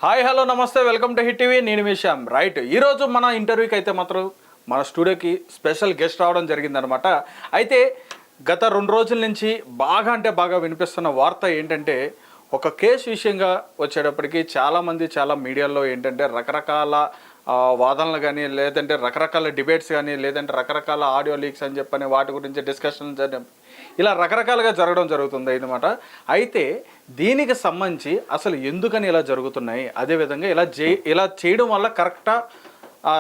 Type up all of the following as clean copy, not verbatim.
Hi hello నమస్తే welcome to hit TV. నేను మీ Shyam. Right, ఈరోజు మన ఇంటర్వ్యూకి అయితే మాత్రం మన స్టూడియోకి స్పెషల్ గెస్ట్ రావడం జరిగిందనమాట. అయితే గత 2 రోజుల నుంచి బాగా వినిపిస్తున్న వార్త ఏంటంటే, ఒక కేసు విషయంగా వచ్చేటప్పటికి చాలామంది చాలా మీడియాలో ఏంటంటే రకరకాల వాదనలు కానీ, లేదంటే రకరకాల డిబేట్స్ కానీ, లేదంటే రకరకాల ఆడియో లీక్స్ అని చెప్పని వాటి గురించి డిస్కషన్స్ అని ఇలా రకరకాలుగా జరగడం జరుగుతుంది అన్నమాట. అయితే దీనికి సంబంధించి అసలు ఎందుకని ఇలా జరుగుతున్నాయి, అదేవిధంగా ఇలా చేయడం వల్ల కరెక్టా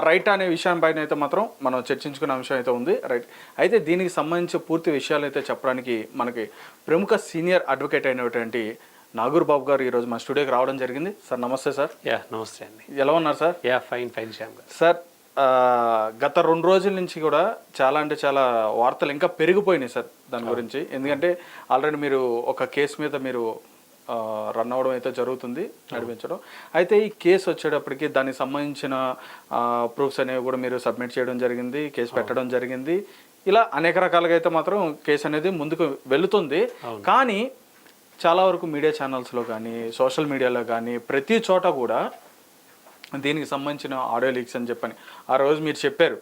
రైట్ అనే విషయం పైన అయితే మాత్రం మనం చర్చించుకునే అంశం అయితే ఉంది. రైట్, అయితే దీనికి సంబంధించి పూర్తి విషయాలు అయితే చెప్పడానికి మనకి ప్రముఖ సీనియర్ అడ్వకేట్ అయినటువంటి నాగూర్ బాబు గారు ఈరోజు మా స్టూడియోకి రావడం జరిగింది. సార్ నమస్తే. సార్ నమస్తే అండి. ఎలా ఉన్నారు సార్? ఫైన్ శ్యామ్ గారు. సార్, గత 2 రోజుల నుంచి కూడా చాలా వార్తలు ఇంకా పెరిగిపోయినాయి సార్ దాని గురించి. ఎందుకంటే ఆల్రెడీ మీరు ఒక కేసు మీద మీరు రన్ అవ్వడం అయితే జరుగుతుంది, నడిపించడం. అయితే ఈ కేసు వచ్చేటప్పటికి దానికి సంబంధించిన ప్రూఫ్స్ అనేవి కూడా మీరు సబ్మిట్ చేయడం జరిగింది, కేసు పెట్టడం జరిగింది. ఇలా అనేక రకాలుగా అయితే మాత్రం కేసు అనేది ముందుకు వెళుతుంది. కానీ చాలా వరకు మీడియా ఛానల్స్లో కానీ, సోషల్ మీడియాలో కానీ, ప్రతి చోట కూడా దీనికి సంబంధించిన ఆడియో లీక్స్ అని చెప్పని ఆ రోజు మీరు చెప్పారు.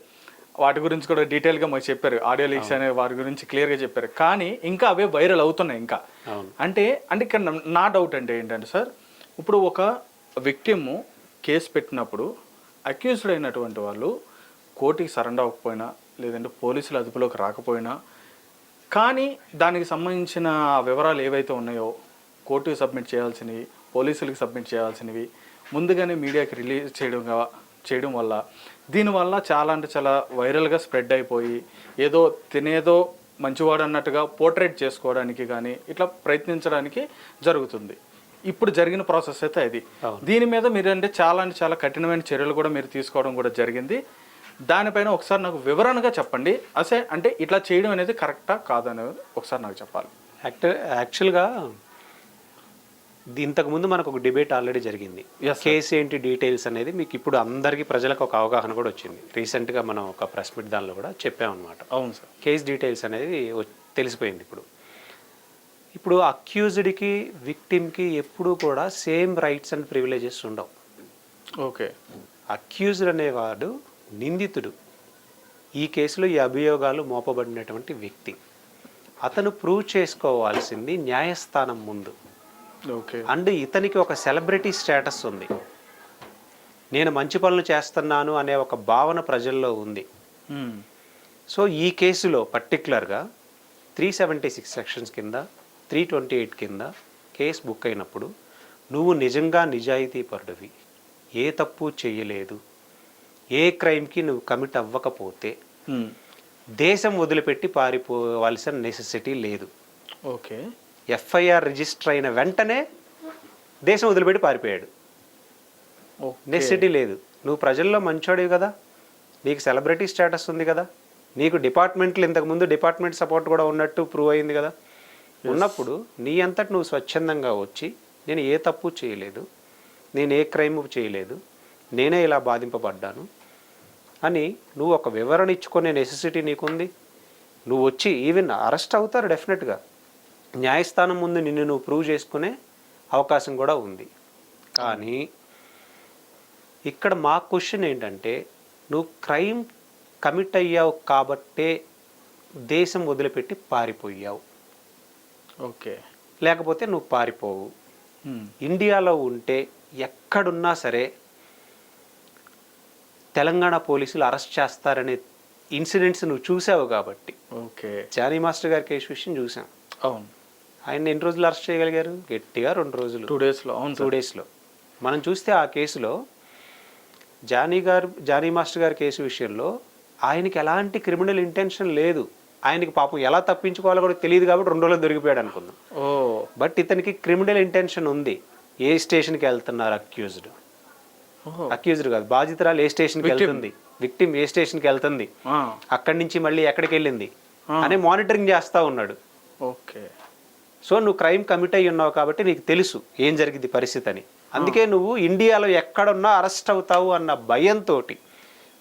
వాటి గురించి కూడా డీటెయిల్గా మాకు చెప్పారు. ఆడియో లీక్స్ అనే వారి గురించి క్లియర్గా చెప్పారు. కానీ ఇంకా అవే వైరల్ అవుతున్నాయి ఇంకా. అంటే ఇక్కడ నా డౌట్ అంటే ఏంటంటే సార్, ఇప్పుడు ఒక విక్టిమ్ కేసు పెట్టినప్పుడు అక్యూజ్డ్ అయినటువంటి వాళ్ళు కోర్టుకి సరెండర్ అవ్వకపోయినా, లేదంటే పోలీసుల అదుపులోకి రాకపోయినా, కానీ దానికి సంబంధించిన వివరాలు ఏవైతే ఉన్నాయో కోర్టుకి సబ్మిట్ చేయాల్సినవి, పోలీసులకు సబ్మిట్ చేయాల్సినవి ముందుగానే మీడియాకి రిలీజ్ చేయడం వల్ల దీనివల్ల చాలా వైరల్గా స్ప్రెడ్ అయిపోయి తినేదో మంచివాడు అన్నట్టుగా పోర్ట్రేట్ చేసుకోవడానికి కానీ ఇట్లా ప్రయత్నించడానికి జరుగుతుంది. ఇప్పుడు జరిగిన ప్రాసెస్ అయితే అది. దీని మీద మీరంటే చాలా కఠినమైన చర్యలు కూడా మీరు తీసుకోవడం కూడా జరిగింది. దానిపైన ఒకసారి నాకు వివరణగా చెప్పండి. అంటే ఇట్లా చేయడం అనేది కరెక్టా కాదనేది ఒకసారి నాకు చెప్పాలి. యాక్చువల్గా ఇంతకుముందు మనకు ఒక డిబేట్ ఆల్రెడీ జరిగింది. కేసు ఏంటి డీటెయిల్స్ అనేది మీకు ఇప్పుడు అందరికీ ప్రజలకు ఒక అవగాహన కూడా వచ్చింది. రీసెంట్గా మనం ఒక ప్రెస్ మీట్ దానిలో కూడా చెప్పామన్నమాట. అవును సార్. కేసు డీటెయిల్స్ అనేది తెలిసిపోయింది. ఇప్పుడు అక్యూజ్డ్కి విక్టిమ్కి ఎప్పుడూ కూడా సేమ్ రైట్స్ అండ్ ప్రివిలేజెస్ ఉండవు. ఓకే, అక్యూజ్డ్ అనేవాడు నిందితుడు. ఈ కేసులో ఈ అభియోగాలు మోపబడినటువంటి వ్యక్తి. అతను ప్రూవ్ చేసుకోవాల్సింది న్యాయస్థానం ముందు. అండ్ ఇతనికి ఒక సెలబ్రిటీ స్టేటస్ ఉంది. నేను మంచి పనులు చేస్తున్నాను అనే ఒక భావన ప్రజల్లో ఉంది. సో ఈ కేసులో పర్టికులర్గా 376 సెక్షన్స్ కింద, 328 కింద కేసు బుక్ అయినప్పుడు నువ్వు నిజంగా నిజాయితీ పరుడివి, ఏ తప్పు చేయలేదు, ఏ క్రైమ్కి నువ్వు కమిట్ అవ్వకపోతే దేశం వదిలిపెట్టి పారిపోవాల్సిన నెసెసిటీ లేదు. ఓకే, ఎఫ్ఐఆర్ రిజిస్టర్ అయిన వెంటనే దేశం వదిలిపెట్టి పారిపోయాడు. నెసెసిటీ లేదు. నువ్వు ప్రజల్లో మంచోడివి కదా, నీకు సెలబ్రిటీ స్టేటస్ ఉంది కదా, నీకు డిపార్ట్మెంట్లు ఇంతకుముందు డిపార్ట్మెంట్ సపోర్ట్ కూడా ఉన్నట్టు ప్రూవ్ అయింది కదా. ఉన్నప్పుడు నీ అంతటి నువ్వు స్వచ్ఛందంగా వచ్చి నేను ఏ తప్పు చేయలేదు, నేను ఏ క్రైమ్ చేయలేదు, నేనే ఇలా బాధింపబడ్డాను అని నువ్వు ఒక వివరణ ఇచ్చుకునే నెసెసిటీ నీకుంది. నువ్వు వచ్చి ఈవెన్ అరెస్ట్ అవుతారు డెఫినెట్గా. న్యాయస్థానం ముందు నిన్ను నువ్వు ప్రూవ్ చేసుకునే అవకాశం కూడా ఉంది. కానీ ఇక్కడ మా క్వశ్చన్ ఏంటంటే, నువ్వు క్రైమ్ కమిట్ అయ్యావు కాబట్టే దేశం వదిలిపెట్టి పారిపోయావు. ఓకే, లేకపోతే నువ్వు పారిపోవు. ఇండియాలో ఉంటే ఎక్కడున్నా సరే తెలంగాణ పోలీసులు అరెస్ట్ చేస్తారనే ఇన్సిడెంట్స్ నువ్వు చూసావు కాబట్టి. ఓకే, జానీ మాస్టర్ గారి కేసు విషయం చూసాం. అవును, ఆయన ఎన్ని రోజులు అరెస్ట్ చేయగలిగారు? గట్టిగా 2 రోజులు, 2 డేస్లో. అవును, 2 డేస్లో. మనం చూస్తే ఆ కేసులో జానీ మాస్టర్ గారి కేసు విషయంలో ఆయనకి ఎలాంటి క్రిమినల్ ఇంటెన్షన్ లేదు. ఆయనకి పాపం ఎలా తప్పించుకోవాలో కూడా తెలియదు కాబట్టి 2 రోజులు దొరికిపోయాడు అనుకుందాం. బట్ ఇతనికి క్రిమినల్ ఇంటెన్షన్ ఉంది. ఏ స్టేషన్కి వెళ్తున్నారు అక్యూజ్డ్ కాదు, బాధితురాలు ఏ స్టేషన్కి వెళ్తుంది, విక్టిమ్ ఏ స్టేషన్కి వెళ్తుంది, అక్కడి నుంచి మళ్ళీ ఎక్కడికి వెళ్ళింది అనే మానిటరింగ్ చేస్తూ ఉన్నాడు. ఓకే, సో నువ్వు క్రైమ్ కమిట్ అయ్యి ఉన్నావు కాబట్టి నీకు తెలుసు ఏం జరిగింది పరిస్థితి అని. అందుకే నువ్వు ఇండియాలో ఎక్కడున్నా అరెస్ట్ అవుతావు అన్న భయంతో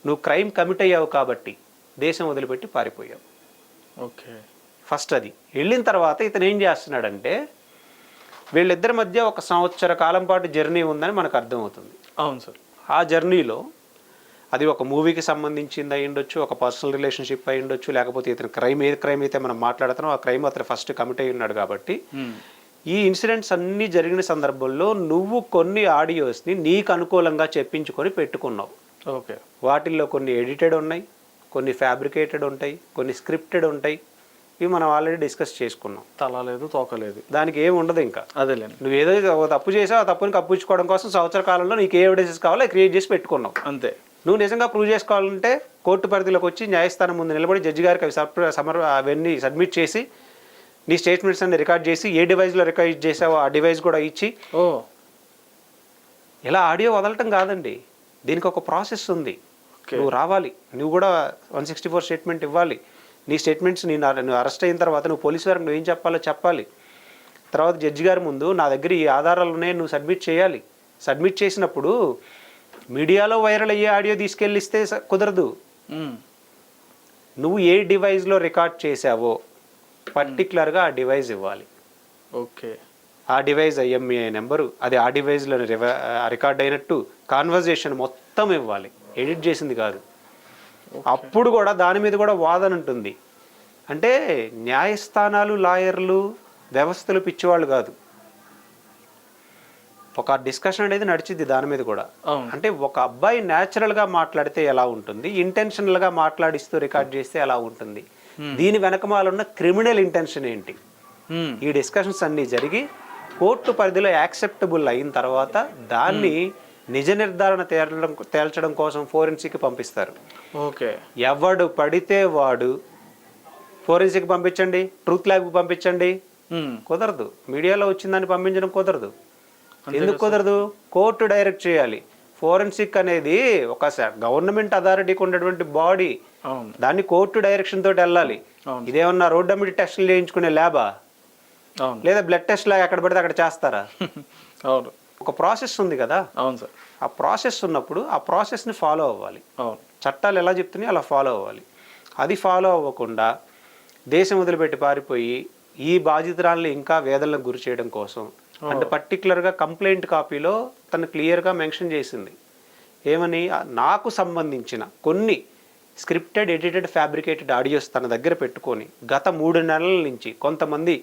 నువ్వు క్రైమ్ కమిట్ అయ్యావు కాబట్టి దేశం వదిలిపెట్టి పారిపోయావు. ఓకే, ఫస్ట్ అది వెళ్ళిన తర్వాత ఇతను ఏం చేస్తున్నాడంటే వీళ్ళిద్దరి మధ్య ఒక సంవత్సర కాలం పాటు జర్నీ ఉందని మనకు అర్థమవుతుంది. అవును సార్. ఆ జర్నీలో అది ఒక మూవీకి సంబంధించింది అయి ఉండొచ్చు, ఒక పర్సనల్ రిలేషన్షిప్ అయి ఉండొచ్చు, లేకపోతే ఇతను క్రైమ్ అయితే మనం మాట్లాడుతున్నాం ఆ క్రైమ్ అతను ఫస్ట్ కమిట్ అయి ఉన్నాడు. కాబట్టి ఈ ఇన్సిడెంట్స్ అన్నీ జరిగిన సందర్భంలో నువ్వు కొన్ని ఆడియోస్ని నీకు అనుకూలంగా చెప్పించుకొని పెట్టుకున్నావు. ఓకే. వాటిల్లో కొన్ని ఎడిటెడ్ ఉన్నాయి, కొన్ని ఫ్యాబ్రికేటెడ్ ఉంటాయి, కొన్ని స్క్రిప్టెడ్ ఉంటాయి. ఇవి మనం ఆల్రెడీ డిస్కస్ చేసుకున్నాం. తల లేదు తోక లేదు, దానికి ఏమి ఉండదు. ఇంకా అదేలేండి, నువ్వు ఏదో తప్పు చేసావు, ఆ తప్పుని కప్పించుకోవడం కోసం సంవత్సర కాలంలో నీకు ఏ ఎవిడెన్సెస్ కావాలో క్రియేట్ చేసి పెట్టుకున్నావు. అంతే. నువ్వు నిజంగా ప్రూవ్ చేసుకోవాలంటే కోర్టు పరిధిలోకి వచ్చి న్యాయస్థానం ముందు నిలబడి జడ్జి గారికి అవన్నీ సబ్మిట్ చేసి నీ స్టేట్మెంట్స్ అన్ని రికార్డ్ చేసి ఏ డివైస్లో రికార్డ్ చేసావో ఆ డివైస్ కూడా ఇచ్చి. ఇలా ఆడియో వదలటం కాదండి, దీనికి ఒక ప్రాసెస్ ఉంది. నువ్వు రావాలి, నువ్వు కూడా 164 స్టేట్మెంట్ ఇవ్వాలి. నీ స్టేట్మెంట్స్ నువ్వు అరెస్ట్ అయిన తర్వాత నువ్వు పోలీసు వారికి నువ్వు ఏం చెప్పాలో చెప్పాలి. తర్వాత జడ్జి గారి ముందు నా దగ్గర ఈ ఆధారాలు ఉన్నాయి నువ్వు సబ్మిట్ చేయాలి. సబ్మిట్ చేసినప్పుడు మీడియాలో వైరల్ అయ్యే ఆడియో తీసుకెళ్ళిస్తే కుదరదు. నువ్వు ఏ డివైస్లో రికార్డ్ చేసావో పర్టికులర్గా ఆ డివైస్ ఇవ్వాలి. ఓకే. ఆ డివైస్ IMEI నెంబరు, అది ఆ డివైస్లో రికార్డ్ అయినట్టు కాన్వర్జేషన్ మొత్తం ఇవ్వాలి, ఎడిట్ చేసింది కాదు. అప్పుడు కూడా దాని మీద కూడా వాదన ఉంటుంది. అంటే న్యాయస్థానాలు, లాయర్లు, వ్యవస్థలు పిచ్చివాళ్ళు కాదు. ఒక డిస్కషన్ అనేది నడిచింది దాని మీద కూడా. అంటే ఒక అబ్బాయి న్యాచురల్గా మాట్లాడితే ఎలా ఉంటుంది, ఇంటెన్షనల్గా మాట్లాడిస్తూ రికార్డ్ చేస్తే ఎలా ఉంటుంది, దీని వెనకమాలున్న క్రిమినల్ ఇంటెన్షన్ ఏంటి, ఈ డిస్కషన్స్ అన్నీ జరిగి కోర్టు పరిధిలో యాక్సెప్టబుల్ అయిన తర్వాత దాన్ని నిజ నిర్ధారణ తేల్చడం కోసం ఫోరెన్సిక్ పంపిస్తారు. ఓకే. ఎవడు పడితే వాడు ఫోరెన్సిక్ పంపించండి, ట్రూత్ ల్యాబ్కి పంపించండి, కుదరదు. మీడియాలో వచ్చిందని పంపించడం కుదరదు. ఎందుకు కుదరదు? కోర్టు డైరెక్ట్ చేయాలి. ఫోరెన్సిక్ అనేది ఒక గవర్నమెంట్ అథారిటీకి ఉన్నటువంటి బాడీ, దాన్ని కోర్టు డైరెక్షన్ తోటి వెళ్ళాలి. ఇదేమన్నా రోడ్డు అమ్మిడి టెస్టులు చేయించుకునే ల్యాబా, లేదా బ్లడ్ టెస్ట్ లాగా ఎక్కడ పడితే అక్కడ చేస్తారా? అవును, ఒక ప్రాసెస్ ఉంది కదా. అవును సార్. ఆ ప్రాసెస్ ఉన్నప్పుడు ఆ ప్రాసెస్ని ఫాలో అవ్వాలి. చట్టాలు ఎలా చెప్తున్నాయి అలా ఫాలో అవ్వాలి. అది ఫాలో అవ్వకుండా దేశం వదిలిపెట్టి పారిపోయి ఈ బాధితురాల్ని ఇంకా వేదనలకు గురి చేయడం కోసం, అంటే పర్టికులర్గా కంప్లైంట్ కాపీలో తను క్లియర్గా మెన్షన్ చేసింది ఏమని, నాకు సంబంధించిన కొన్ని స్క్రిప్టెడ్, ఎడిటెడ్, ఫ్యాబ్రికేటెడ్ ఆడియోస్ తన దగ్గర పెట్టుకొని గత 3 నెలల నుంచి కొంతమంది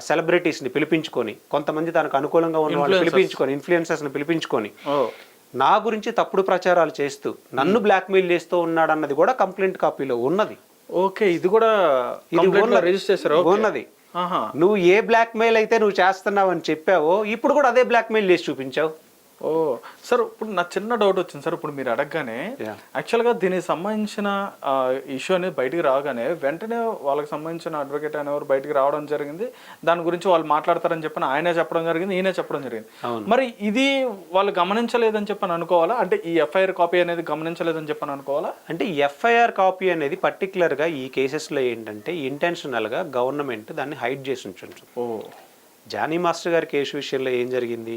సెలబ్రిటీస్ని పిలిపించుకొని, కొంతమంది తనకు అనుకూలంగా ఉన్న వాళ్ళు పిలిపించుకొని, ఇన్ఫ్లుయెన్సర్స్ని పిలిపించుకొని నా గురించి తప్పుడు ప్రచారాలు చేస్తూ నన్ను బ్లాక్మెయిల్ చేస్తూ ఉన్నాడన్నది కూడా కంప్లైంట్ కాపీలో ఉన్నది. ఓకే. ఇది కూడా ఉన్నది. నువ్వు ఏ బ్లాక్మెయిల్ అయితే నువ్వు చేస్తున్నావు అని చెప్పావో ఇప్పుడు కూడా అదే బ్లాక్మెయిల్ చేసి చూపించావు. ఓ సార్, ఇప్పుడు నా చిన్న డౌట్ వచ్చింది సార్. ఇప్పుడు మీరు అడగగానే యాక్చువల్గా దీనికి సంబంధించిన ఇష్యూ అనేది బయటికి రాగానే వెంటనే వాళ్ళకి సంబంధించిన అడ్వకేట్ అనేవారు బయటికి రావడం జరిగింది. దాని గురించి వాళ్ళు మాట్లాడతారని చెప్పని ఆయనే చెప్పడం జరిగింది, ఈయనే చెప్పడం జరిగింది. మరి ఇది వాళ్ళు గమనించలేదని చెప్పని అనుకోవాలా? అంటే ఈ FIR కాపీ అనేది గమనించలేదని చెప్పని అనుకోవాలా? అంటే FIR కాపీ అనేది పర్టికులర్గా ఈ కేసెస్లో ఏంటంటే ఇంటెన్షనల్గా గవర్నమెంట్ దాన్ని హైడ్ చేసి ఉంచు. జానీ మాస్టర్ గారి కేసు విషయంలో ఏం జరిగింది,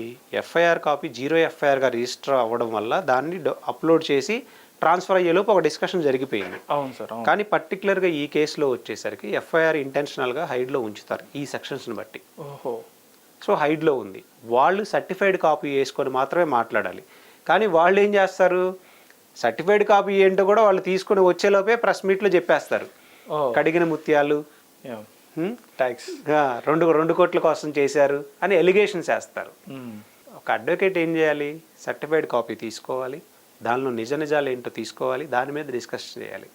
FIR కాపీ 0 FIRగా రిజిస్టర్ అవ్వడం వల్ల దాన్ని అప్లోడ్ చేసి ట్రాన్స్ఫర్ అయ్యేలోపు ఒక డిస్కషన్ జరిగిపోయింది. అవును సార్. కానీ పర్టికులర్గా ఈ కేసులో వచ్చేసరికి FIR ఇంటెన్షనల్గా హైడ్లో ఉంచుతారు ఈ సెక్షన్స్ని బట్టి. సో హైడ్లో ఉంది, వాళ్ళు సర్టిఫైడ్ కాపీ వేసుకొని మాత్రమే మాట్లాడాలి. కానీ వాళ్ళు ఏం చేస్తారు, సర్టిఫైడ్ కాపీ ఏంటో కూడా వాళ్ళు తీసుకొని వచ్చేలోపే ప్రెస్ మీట్లో చెప్పేస్తారు. కడిగిన ముత్యాలు, ట్యాక్స్ 2 కోట్ల కోసం చేశారు అని ఎలిగేషన్స్ వేస్తారు. ఒక అడ్వకేట్ ఏం చేయాలి, సర్టిఫైడ్ కాపీ తీసుకోవాలి, దానిలో నిజాలు ఏంటో తీసుకోవాలి, దాని మీద డిస్కస్ చేయాలి.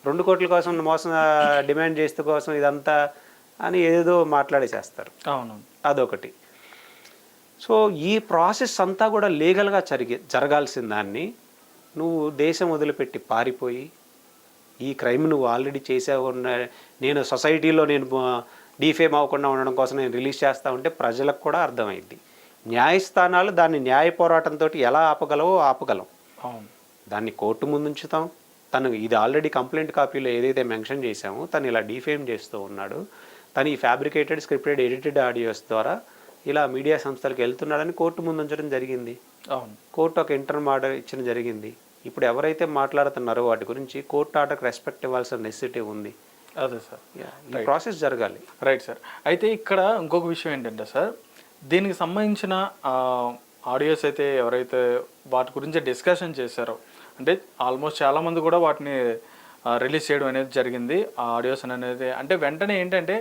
2 కోట్ల కోసం మోసం డిమాండ్ చేస్తే కోసం ఇదంతా అని ఏదో మాట్లాడేసేస్తారు. అదొకటి. సో ఈ ప్రాసెస్ అంతా కూడా లీగల్గా జరగాల్సిన దాన్ని నువ్వు దేశం వదిలిపెట్టి పారిపోయి ఈ క్రైమ్ నువ్వు ఆల్రెడీ చేసావు, నేను సొసైటీలో నేను డీఫేమ్ అవ్వకుండా ఉండడం కోసం నేను రిలీజ్ చేస్తా ఉంటే ప్రజలకు కూడా అర్థమైంది. న్యాయస్థానాలు దాన్ని న్యాయ పోరాటంతో ఎలా ఆపగలం. దాన్ని కోర్టు ముందు ఉంచుతాం. తను ఇది ఆల్రెడీ కంప్లైంట్ కాపీలో ఏదైతే మెన్షన్ చేశామో తను ఇలా డీఫేమ్ చేస్తూ ఉన్నాడు, తను ఈ ఫ్యాబ్రికేటెడ్, స్క్రిప్టెడ్, ఎడిటెడ్ ఆడియోస్ ద్వారా ఇలా మీడియా సంస్థలకు వెళ్తున్నాడని కోర్టు ముందు ఉంచడం జరిగింది. కోర్టు ఒక ఇంటర్మ్ ఆర్డర్ ఇచ్చడం జరిగింది. ఇప్పుడు ఎవరైతే మాట్లాడుతున్నారో వాటి గురించి కోర్టు ఆర్డర్కి రెస్పెక్ట్ ఇవ్వాల్సిన నెసెసిటీ ఉంది. అదే సార్, ఈ ప్రాసెస్ జరగాలి. Right sir. అయితే ఇక్కడ ఇంకొక విషయం ఏంటంటే సార్, దీనికి సంబంధించిన ఆడియోస్ అయితే ఎవరైతే వాటి గురించి డిస్కషన్ చేశారో, అంటే ఆల్మోస్ట్ చాలామంది కూడా వాటిని రిలీజ్ చేయడం అనేది జరిగింది ఆ ఆడియోస్ అనేది. అంటే వెంటనే ఏంటంటే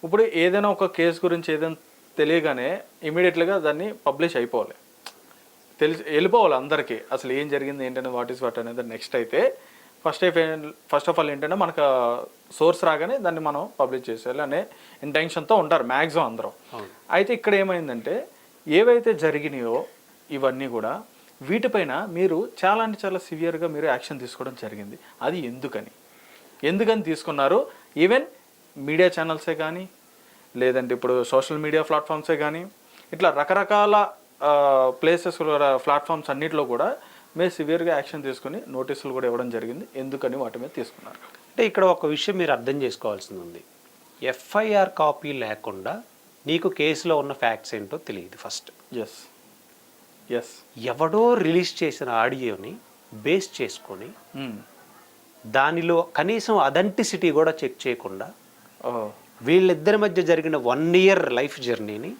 ఇప్పుడు ఏదైనా ఒక కేసు గురించి ఏదైనా తెలియగానే ఇమీడియట్గా దాన్ని పబ్లిష్ అయిపోవాలి, వెళ్ళిపోవాలి అందరికీ అసలు ఏం జరిగింది ఏంటంటే వాట్ ఈస్ వాట్ అనేది. నెక్స్ట్ అయితే ఫస్ట్ ఆఫ్ ఆల్ ఏంటంటే మనకు సోర్స్ రాగానే దాన్ని మనం పబ్లిష్ చేసేయాలి అనే ఇంటెన్షన్తో ఉంటారు మ్యాక్సిమం అందరూ. అయితే ఇక్కడ ఏమైందంటే ఏవైతే జరిగినాయో ఇవన్నీ కూడా వీటిపైన మీరు చాలా అంటే చాలా సివియర్గా మీరు యాక్షన్ తీసుకోవడం జరిగింది. అది ఎందుకని తీసుకున్నారు? ఈవెన్ మీడియా ఛానల్సే కానీ, లేదంటే ఇప్పుడు సోషల్ మీడియా ప్లాట్ఫామ్సే కానీ, ఇట్లా రకరకాల ప్లేసెస్ ప్లాట్ఫామ్స్ అన్నింటిలో కూడా మీరు సివియర్గా యాక్షన్ తీసుకుని నోటీసులు కూడా ఇవ్వడం జరిగింది. ఎందుకని వాటి మీద తీసుకున్నారు? అంటే ఇక్కడ ఒక విషయం మీరు అర్థం చేసుకోవాల్సింది ఉంది. ఎఫ్ఐఆర్ కాపీ లేకుండా నీకు కేసులో ఉన్న ఫ్యాక్ట్స్ ఏంటో తెలియదు ఫస్ట్. ఎస్ ఎవడో రిలీజ్ చేసిన ఆడియోని బేస్ చేసుకొని దానిలో కనీసం అథెంటిసిటీ కూడా చెక్ చేయకుండా వీళ్ళిద్దరి మధ్య జరిగిన 1 year లైఫ్ జర్నీని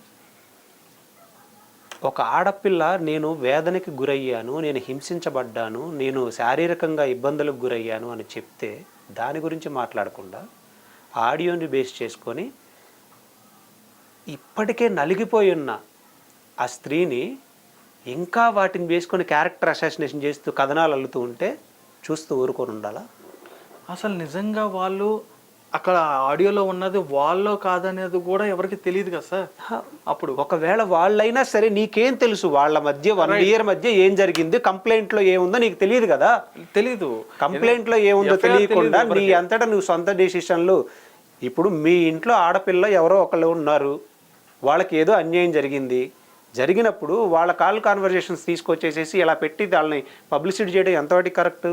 ఒక ఆడపిల్ల నేను వేదనకి గురయ్యాను, నేను హింసించబడ్డాను, నేను శారీరకంగా ఇబ్బందులకు గురయ్యాను అని చెప్తే దాని గురించి మాట్లాడకుండా ఆడియోని బేస్ చేసుకొని ఇప్పటికే నలిగిపోయి ఉన్న ఆ స్త్రీని ఇంకా వాటిని వేసుకొని క్యారెక్టర్ అసాసినేషన్ చేస్తూ కథనాలు అల్లుతూ ఉంటే చూస్తూ ఊరుకొని ఉండాలా? అసలు నిజంగా వాళ్ళు అక్కడ ఆడియోలో ఉన్నది వాళ్ళో కాదనేది కూడా ఎవరికి తెలియదు కదా సార్. అప్పుడు ఒకవేళ వాళ్ళైనా సరే నీకేం తెలుసు వాళ్ళ మధ్య 1 year మధ్య ఏం జరిగింది, కంప్లైంట్లో ఏముందో నీకు తెలియదు కదా. తెలీదు కంప్లైంట్లో ఏముందో తెలియకుండా నీ అంతటా నువ్వు సొంత డెసిషన్లు. ఇప్పుడు మీ ఇంట్లో ఆడపిల్ల ఎవరో ఒకళ్ళు ఉన్నారు, వాళ్ళకి ఏదో అన్యాయం జరిగినప్పుడు వాళ్ళ కాల్ కాన్వర్జేషన్స్ తీసుకొచ్చేసేసి ఇలా పెట్టి వాళ్ళని పబ్లిసిటీ చేయడం ఎంతవాటికి కరెక్ట్?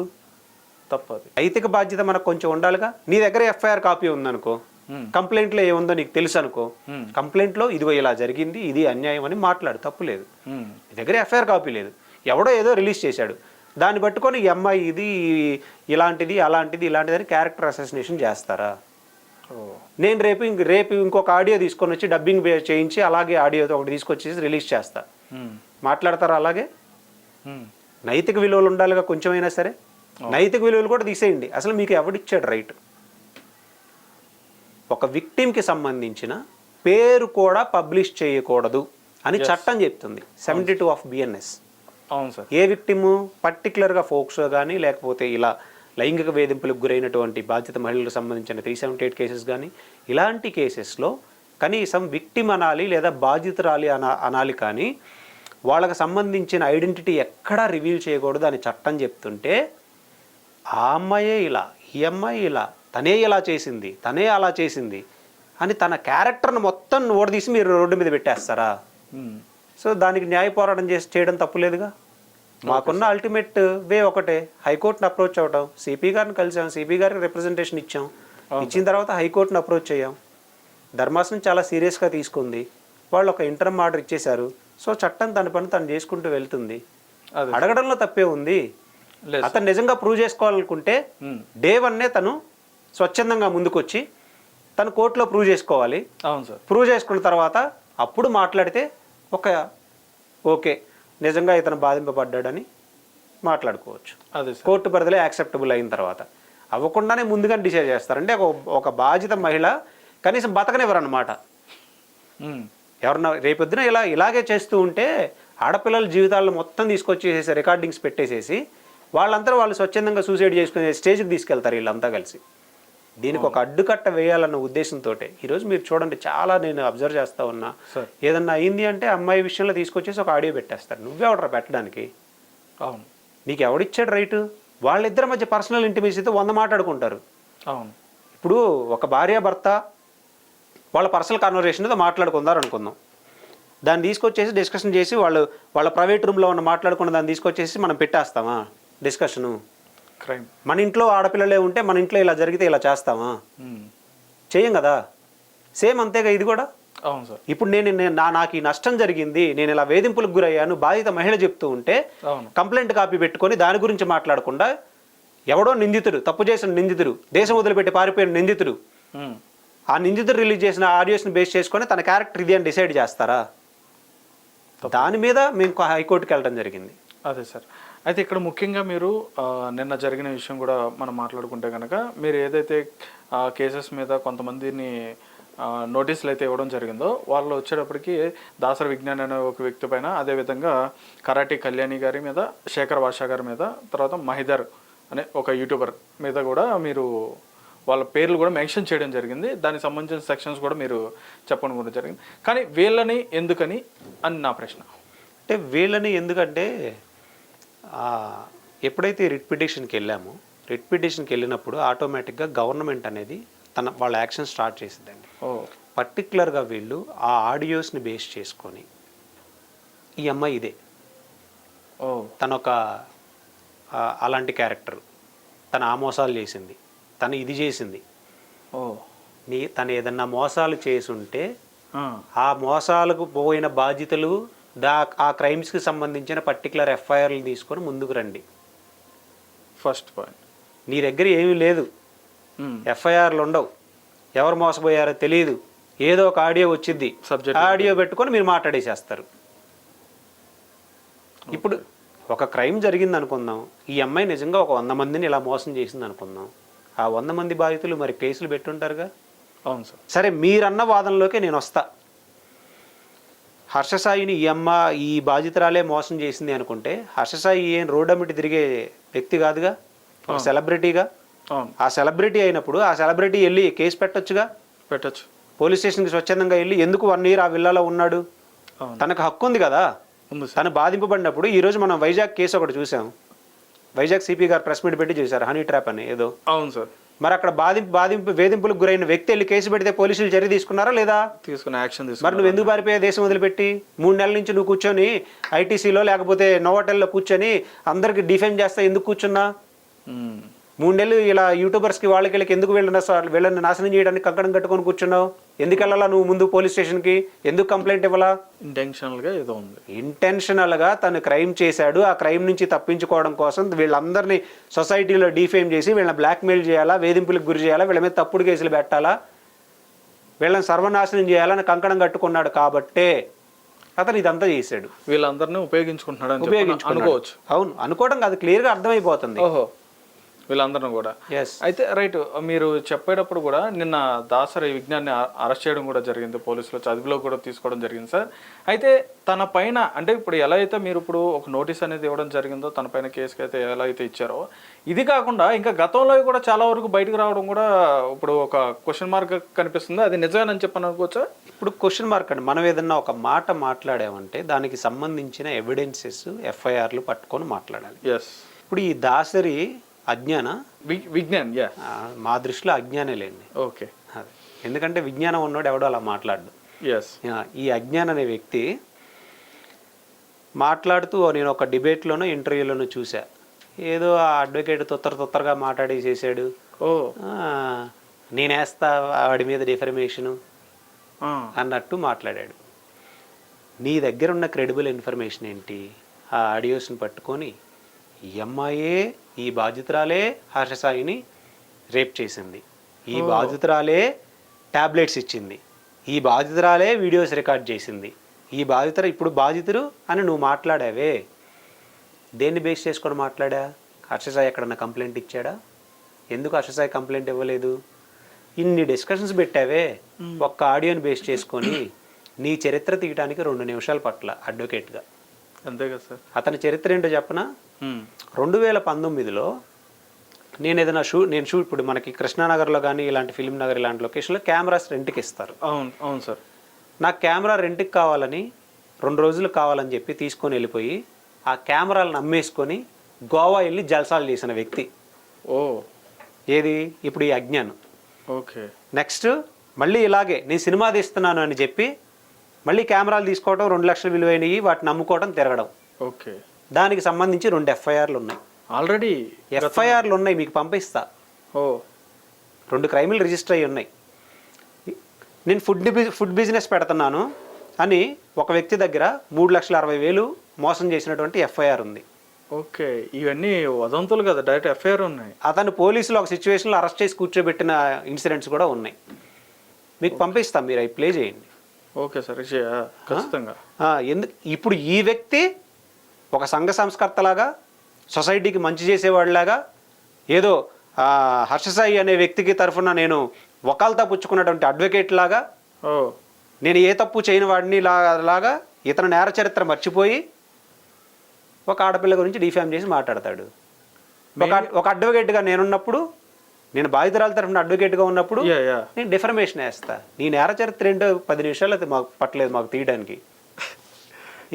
తప్పదు. నైతిక బాధ్యత మనకు కొంచెం ఉండాలిగా. నీ దగ్గర ఎఫ్ఐఆర్ కాపీ ఉందనుకో, కంప్లైంట్లో ఏముందో నీకు తెలుసు అనుకో, కంప్లైంట్లో ఇదిగో ఇలా జరిగింది, ఇది అన్యాయం అని మాట్లాడు, తప్పు లేదు. నీ దగ్గర ఎఫ్ఐఆర్ కాపీ లేదు, ఎవడో ఏదో రిలీజ్ చేశాడు, దాన్ని పట్టుకొని ఈ అమ్మాయి ఇది ఇలాంటిది ఇలాంటిది అని క్యారెక్టర్ అసాసినేషన్ చేస్తారా? నేను రేపు ఇంకొక ఆడియో తీసుకొని వచ్చి డబ్బింగ్ చేయించి అలాగే ఆడియోతో ఒకటి తీసుకొచ్చేసి రిలీజ్ చేస్తా, మాట్లాడతారా? అలాగే నైతిక విలువలు ఉండాలిగా కొంచెమైనా సరే. నైతిక విలువలు కూడా తీసేయండి. అసలు మీకు ఎవడిచ్చాడు రైట్? ఒక విక్టిమ్కి సంబంధించిన పేరు కూడా పబ్లిష్ చేయకూడదు అని చట్టం చెప్తుంది 72 of BNS. అవును సార్. ఏ విక్టిము పర్టికులర్గా ఫోక్సో కానీ లేకపోతే ఇలా లైంగిక వేధింపులకు గురైనటువంటి బాధిత మహిళలకు సంబంధించిన 378 కేసెస్ కానీ ఇలాంటి కేసెస్లో కనీసం విక్టిమ్ అనాలి లేదా బాధితురాలి అనాలి, కానీ వాళ్ళకి సంబంధించిన ఐడెంటిటీ ఎక్కడా రివీల్ చేయకూడదు అని చట్టం చెప్తుంటే ఆ అమ్మాయే ఇలా, ఈ అమ్మాయి ఇలా, తనే ఇలా చేసింది, తనే అలా చేసింది అని తన క్యారెక్టర్ను మొత్తం ఓడదీసి మీరు రోడ్డు మీద పెట్టేస్తారా? సో దానికి న్యాయ పోరాటం చేయడం తప్పులేదుగా. మాకున్న అల్టిమేట్ వే ఒకటే, హైకోర్టును అప్రోచ్ అవ్వడం. సిపి గారిని కలిసాం, సిపి గారికి రిప్రజెంటేషన్ ఇచ్చిన తర్వాత హైకోర్టును అప్రోచ్ అయ్యాం. ధర్మాసనం చాలా సీరియస్గా తీసుకుంది, వాళ్ళు ఒక ఇంటర్మ్ ఆర్డర్ ఇచ్చేశారు. సో చట్టం తన పని తను చేసుకుంటూ వెళ్తుంది. అడగడంలో తప్పే ఉంది. అతను నిజంగా ప్రూవ్ చేసుకోవాలనుకుంటే డే 1 తను స్వచ్ఛందంగా ముందుకొచ్చి తను కోర్టులో ప్రూవ్ చేసుకోవాలి. అవును సార్. ప్రూవ్ చేసుకున్న తర్వాత అప్పుడు మాట్లాడితే ఓకే నిజంగా ఇతను బాధింపబడ్డాడని మాట్లాడుకోవచ్చు. అదే కోర్టు పరిధిలో యాక్సెప్టబుల్ అయిన తర్వాత. అవ్వకుండానే ముందుగానే డిసైడ్ చేస్తారంటే ఒక బాధిత మహిళ కనీసం బతకనివ్వరు అన్నమాట. ఎవరన్నా రేపొద్దున ఇలాగే చేస్తూ ఉంటే ఆడపిల్లల జీవితాలను మొత్తం తీసుకొచ్చేసేసి రికార్డింగ్స్ పెట్టేసేసి వాళ్ళంతా వాళ్ళు స్వచ్ఛందంగా సూసైడ్ చేసుకునే స్టేజ్కి తీసుకెళ్తారు వీళ్ళంతా కలిసి. దీనికి ఒక అడ్డుకట్ట వేయాలన్న ఉద్దేశంతో ఈరోజు మీరు చూడండి, చాలా నేను అబ్జర్వ్ చేస్తా ఉన్నా, ఏదన్నా అయింది అంటే అమ్మాయి విషయంలో తీసుకొచ్చేసి ఒక ఆడియో పెట్టేస్తారు. నువ్వెవడరా పెట్టడానికి? అవును, నీకు ఎవడిచ్చాడు రైటు? వాళ్ళిద్దరి మధ్య పర్సనల్ ఇంటిమేసీతో 100 మాట్లాడుకుంటారు. అవును. ఇప్పుడు ఒక భార్యాభర్త వాళ్ళ పర్సనల్ కన్వర్జేషన్తో మాట్లాడుకుందారు అనుకుందాం, దాన్ని తీసుకొచ్చేసి డిస్కషన్ చేసి వాళ్ళ ప్రైవేట్ రూమ్లో ఉన్న మాట్లాడుకున్న దాన్ని తీసుకొచ్చేసి మనం పెట్టేస్తామా డిస్కషను? క్రైమ్. మన ఇంట్లో ఆడపిల్లలే ఉంటే మన ఇంట్లో ఇలా జరిగితే ఇలా చేస్తామా? చేయం కదా. సేమ్ అంతేగా ఇది కూడా. అవును సార్. ఇప్పుడు నాకు ఈ నష్టం జరిగింది, నేను ఇలా వేధింపులకు గురయ్యాను, బాధిత మహిళ చెప్తూ ఉంటే కంప్లైంట్ కాపీ పెట్టుకొని దాని గురించి మాట్లాడకుండా ఎవడో నిందితుడు, తప్పు చేసిన నిందితుడు, దేశం వదిలిపెట్టి పారిపోయిన నిందితుడు, ఆ నిందితుడు రిలీజ్ చేసిన ఆడియోస్ని బేస్ చేసుకొని తన క్యారెక్టర్ ఇది అని డిసైడ్ చేస్తారా? దాని మీద మేము హైకోర్టుకి వెళ్ళడం జరిగింది. అదే సార్. అయితే ఇక్కడ ముఖ్యంగా మీరు నిన్న జరిగిన విషయం కూడా మనం మాట్లాడుకుంటే కనుక మీరు ఏదైతే కేసెస్ మీద కొంతమందిని నోటీసులు అయితే ఇవ్వడం జరిగిందో వాళ్ళు వచ్చేటప్పటికి దాసరి విజ్ఞాన్ అనే ఒక వ్యక్తి పైన, అదేవిధంగా కరాటి కళ్యాణి గారి మీద, శేఖర్ భాషా గారి మీద, తర్వాత మహిదర్ అనే ఒక యూట్యూబర్ మీద కూడా మీరు వాళ్ళ పేర్లు కూడా మెన్షన్ చేయడం జరిగింది. దానికి సంబంధించిన సెక్షన్స్ కూడా మీరు చెప్పడం కూడా జరిగింది. కానీ వీళ్ళని ఎందుకని అని నా ప్రశ్న. అంటే వీళ్ళని ఎందుకంటే ఎప్పుడైతే రిట్ పిటిషన్కి వెళ్ళామో, రిట్ పిటిషన్కి వెళ్ళినప్పుడు ఆటోమేటిక్గా గవర్నమెంట్ అనేది వాళ్ళ యాక్షన్ స్టార్ట్ చేసిందండి. పర్టికులర్గా వీళ్ళు ఆ ఆడియోస్ని బేస్ చేసుకొని ఈ అమ్మాయి ఇదే, తనొక అలాంటి క్యారెక్టర్, తను ఆ మోసాలు చేసింది, తను ఇది చేసింది, తను ఏదన్నా మోసాలు చేసుంటే ఆ మోసాలకు పోయిన బాధ్యతలు ఆ క్రైమ్స్కి సంబంధించిన పర్టికులర్ ఎఫ్ఐఆర్లు తీసుకొని ముందుకు రండి. ఫస్ట్ పాయింట్, నీ దగ్గర ఏమీ లేదు, ఎఫ్ఐఆర్లు ఉండవు, ఎవరు మోసపోయారో తెలియదు, ఏదో ఒక ఆడియో వచ్చింది, ఆడియో పెట్టుకొని మీరు మాట్లాడేసేస్తారు. ఇప్పుడు ఒక క్రైమ్ జరిగింది అనుకుందాం, ఈ అమ్మాయి నిజంగా ఒక 100 మందిని ఇలా మోసం చేసింది అనుకుందాం, ఆ 100 మంది బాధితులు మరి కేసులు పెట్టుంటారుగా. అవును సార్. సరే, మీరన్న వాదనలోకే నేను వస్తా. హర్షసాయిని ఈ బాధితురాలే మోసం చేసింది అనుకుంటే, హర్షసాయి ఏం రోడ్డమిటి తిరిగే వ్యక్తి కాదుగా, ఒక సెలబ్రిటీగా. ఆ సెలబ్రిటీ అయినప్పుడు ఆ సెలబ్రిటీ వెళ్ళి కేసు పెట్టొచ్చు, పోలీస్ స్టేషన్కి స్వచ్ఛందంగా వెళ్ళి ఎందుకు 1 year ఆ విల్లాలో ఉన్నాడు, తనకు హక్కు ఉంది కదా. తను బాధింపబడినప్పుడు ఈరోజు మనం వైజాగ్ కేసు ఒకటి చూసాం, వైజాగ్ సిపి గారు ప్రెస్ మీట్ పెట్టి చూశారు, హనీ ట్రాప్ అని ఏదో. అవును సార్. మరి అక్కడ వేధింపులకు గురైన వ్యక్తి వెళ్ళి కేసు పెడితే పోలీసులు చర్య తీసుకున్నారా లేదా? తీసుకున్న యాక్షన్. మరి నువ్వు ఎందుకు పారిపోయా దేశం వదిలిపెట్టి? 3 నెలల నుంచి నువ్వు కూర్చొని ఐటీసీలో లేకపోతే నోవాటెల్లో కూర్చొని అందరికి డిఫెండ్ చేస్తా ఎందుకు కూర్చున్నా? 3 నెలలు ఇలా యూట్యూబర్స్కి వాళ్ళకి ఎందుకు వీళ్ళని నాశనం చేయడానికి కంకణం కట్టుకొని కూర్చున్నావు? ఎందుకు వెళ్ళాలా నువ్వు ముందు పోలీస్ స్టేషన్కి? ఎందుకు కంప్లైంట్ ఇవ్వాలా? ఇంటెన్షనల్గా తను క్రైమ్ చేశాడు, ఆ క్రైమ్ నుంచి తప్పించుకోవడం కోసం వీళ్ళందరినీ సొసైటీలో డిఫేమ్ చేసి వీళ్ళని బ్లాక్మెయిల్ చేయాలా, వేధింపులకు గురి చేయాలా, వీళ్ళ మీద తప్పుడు కేసులు పెట్టాలా, వీళ్ళని సర్వనాశనం చేయాలని కంకణం కట్టుకున్నాడు కాబట్టే అతను ఇదంతా చేశాడు. వీళ్ళందరినీ ఉపయోగించుకోవచ్చు. అవును, అనుకోవడం కాదు, క్లియర్గా అర్థమైపోతుంది. వీళ్ళందరూ కూడా. అయితే రైట్, మీరు చెప్పేటప్పుడు కూడా నిన్న దాసరి విజ్ఞాన్ని అరెస్ట్ చేయడం కూడా జరిగింది, పోలీసులు అదుపులో కూడా తీసుకోవడం జరిగింది సార్. అయితే తన పైన అంటే ఇప్పుడు ఎలా అయితే మీరు ఇప్పుడు ఒక నోటీస్ అనేది ఇవ్వడం జరిగిందో, తన పైన కేసుకి అయితే ఎలా అయితే ఇచ్చారో, ఇది కాకుండా ఇంకా గతంలో కూడా చాలా వరకు బయటకు రావడం కూడా ఇప్పుడు ఒక క్వశ్చన్ మార్క్ కనిపిస్తుంది. అది నిజమేనని చెప్పని అనుకోవచ్చా? ఇప్పుడు క్వశ్చన్ మార్క్ అండి, మనం ఏదన్నా ఒక మాట మాట్లాడామంటే దానికి సంబంధించిన ఎవిడెన్సెస్, ఎఫ్ఐఆర్లు పట్టుకొని మాట్లాడాలి. ఇప్పుడు ఈ దాసరి విజ్ఞాన్ మా దృష్టిలో అజ్ఞానే లేండి. ఓకే. ఎందుకంటే విజ్ఞానం ఉన్నోడు ఎవడో అలా మాట్లాడు. ఈ అజ్ఞాన్ అనే వ్యక్తి మాట్లాడుతూ నేను ఒక డిబేట్లోనో ఇంటర్వ్యూలోనో చూసా, ఏదో ఆ అడ్వకేట్ తొత్తరగా మాట్లాడేసేసాడు, నేనేస్తా వాడి మీద డిఫర్మేషను అన్నట్టు మాట్లాడాడు. నీ దగ్గర ఉన్న క్రెడిబుల్ ఇన్ఫర్మేషన్ ఏంటి? ఆ ఆడియోస్ని పట్టుకొని ఈ అమ్మాయే, ఈ బాధితురాలే హర్షసాయిని రేప్ చేసింది, ఈ బాధితురాలే టాబ్లెట్స్ ఇచ్చింది, ఈ బాధితురాలే వీడియోస్ రికార్డ్ చేసింది, ఈ ఇప్పుడు బాధితుడు అని నువ్వు మాట్లాడావే, దేన్ని బేస్ చేసుకొని మాట్లాడా? హర్షసాయి ఎక్కడన్నా కంప్లైంట్ ఇచ్చాడా? ఎందుకు హర్షసాయి కంప్లైంట్ ఇవ్వలేదు? ఇన్ని డిస్కషన్స్ పెట్టావే, ఒక్క ఆడియోని బేస్ చేసుకొని నీ చరిత్ర తీయడానికి 2 నిమిషాలు పట్ల అడ్వకేట్గా. అంతే కదా సార్. అతని చరిత్ర ఏంటో చెప్పనా? 2019లో నేను ఏదైనా ఇప్పుడు మనకి కృష్ణానగర్లో కానీ ఇలాంటి ఫిలిం నగర్ ఇలాంటి లొకేషన్లో కెమెరాస్ రెంట్కి ఇస్తారు. అవును సార్. నాకు కెమెరా రెంట్కి కావాలని 2 రోజులు కావాలని చెప్పి తీసుకొని వెళ్ళిపోయి ఆ కెమెరాలను అమ్మేసుకొని గోవా వెళ్ళి జల్సాలు చేసిన వ్యక్తి. ఏది ఇప్పుడు ఈ అజ్ఞానం. ఓకే. నెక్స్ట్ మళ్ళీ ఇలాగే నేను సినిమా తీస్తున్నాను అని చెప్పి మళ్ళీ కెమెరాలు తీసుకోవడం, 2 లక్షలు విలువైనవి, వాటిని అమ్ముకోవడం, తిరగడం. ఓకే. దానికి సంబంధించి 2 ఎఫ్ఐఆర్లు ఉన్నాయి. ఆల్రెడీ ఎఫ్ఐఆర్లు ఉన్నాయి, మీకు పంపిస్తా. 2 క్రైములు రిజిస్టర్ అయ్యి ఉన్నాయి. నేను ఫుడ్ బిజినెస్ పెడుతున్నాను అని ఒక వ్యక్తి దగ్గర 3,60,000 మోసం చేసినటువంటి ఎఫ్ఐఆర్ ఉంది. ఓకే, ఇవన్నీ వదంతులు కదా, డైరెక్ట్ ఎఫ్ఐఆర్ ఉన్నాయి. అతను పోలీసులు ఒక సిచ్యువేషన్లో అరెస్ట్ చేసి కూర్చోబెట్టిన ఇన్సిడెంట్స్ కూడా ఉన్నాయి. మీకు పంపిస్తాం, మీరు అవి ప్లే చేయండి. ఓకే సార్, ఖచ్చితంగా. ఇప్పుడు ఈ వ్యక్తి ఒక సంఘ సంస్కర్తలాగా, సొసైటీకి మంచి చేసేవాడిలాగా, ఏదో హర్షసాయి అనే వ్యక్తికి తరఫున నేను వకాల్తా పుచ్చుకున్నటువంటి అడ్వకేట్ లాగా, నేను ఏ తప్పు చేయని వాడిని లాగా ఇతను నేర చరిత్ర మర్చిపోయి ఒక ఆడపిల్ల గురించి డిఫామ్ చేసి మాట్లాడతాడు. ఒక అడ్వకేట్గా నేనున్నప్పుడు, నేను బాధితురాల తరఫున అడ్వకేట్గా ఉన్నప్పుడు నేను డిఫర్మేషన్ వేస్తా. నీ నేర చరిత్ర ఏంటో 10 నిమిషాలు అయితే మాకు పట్టలేదు మాకు తీయడానికి.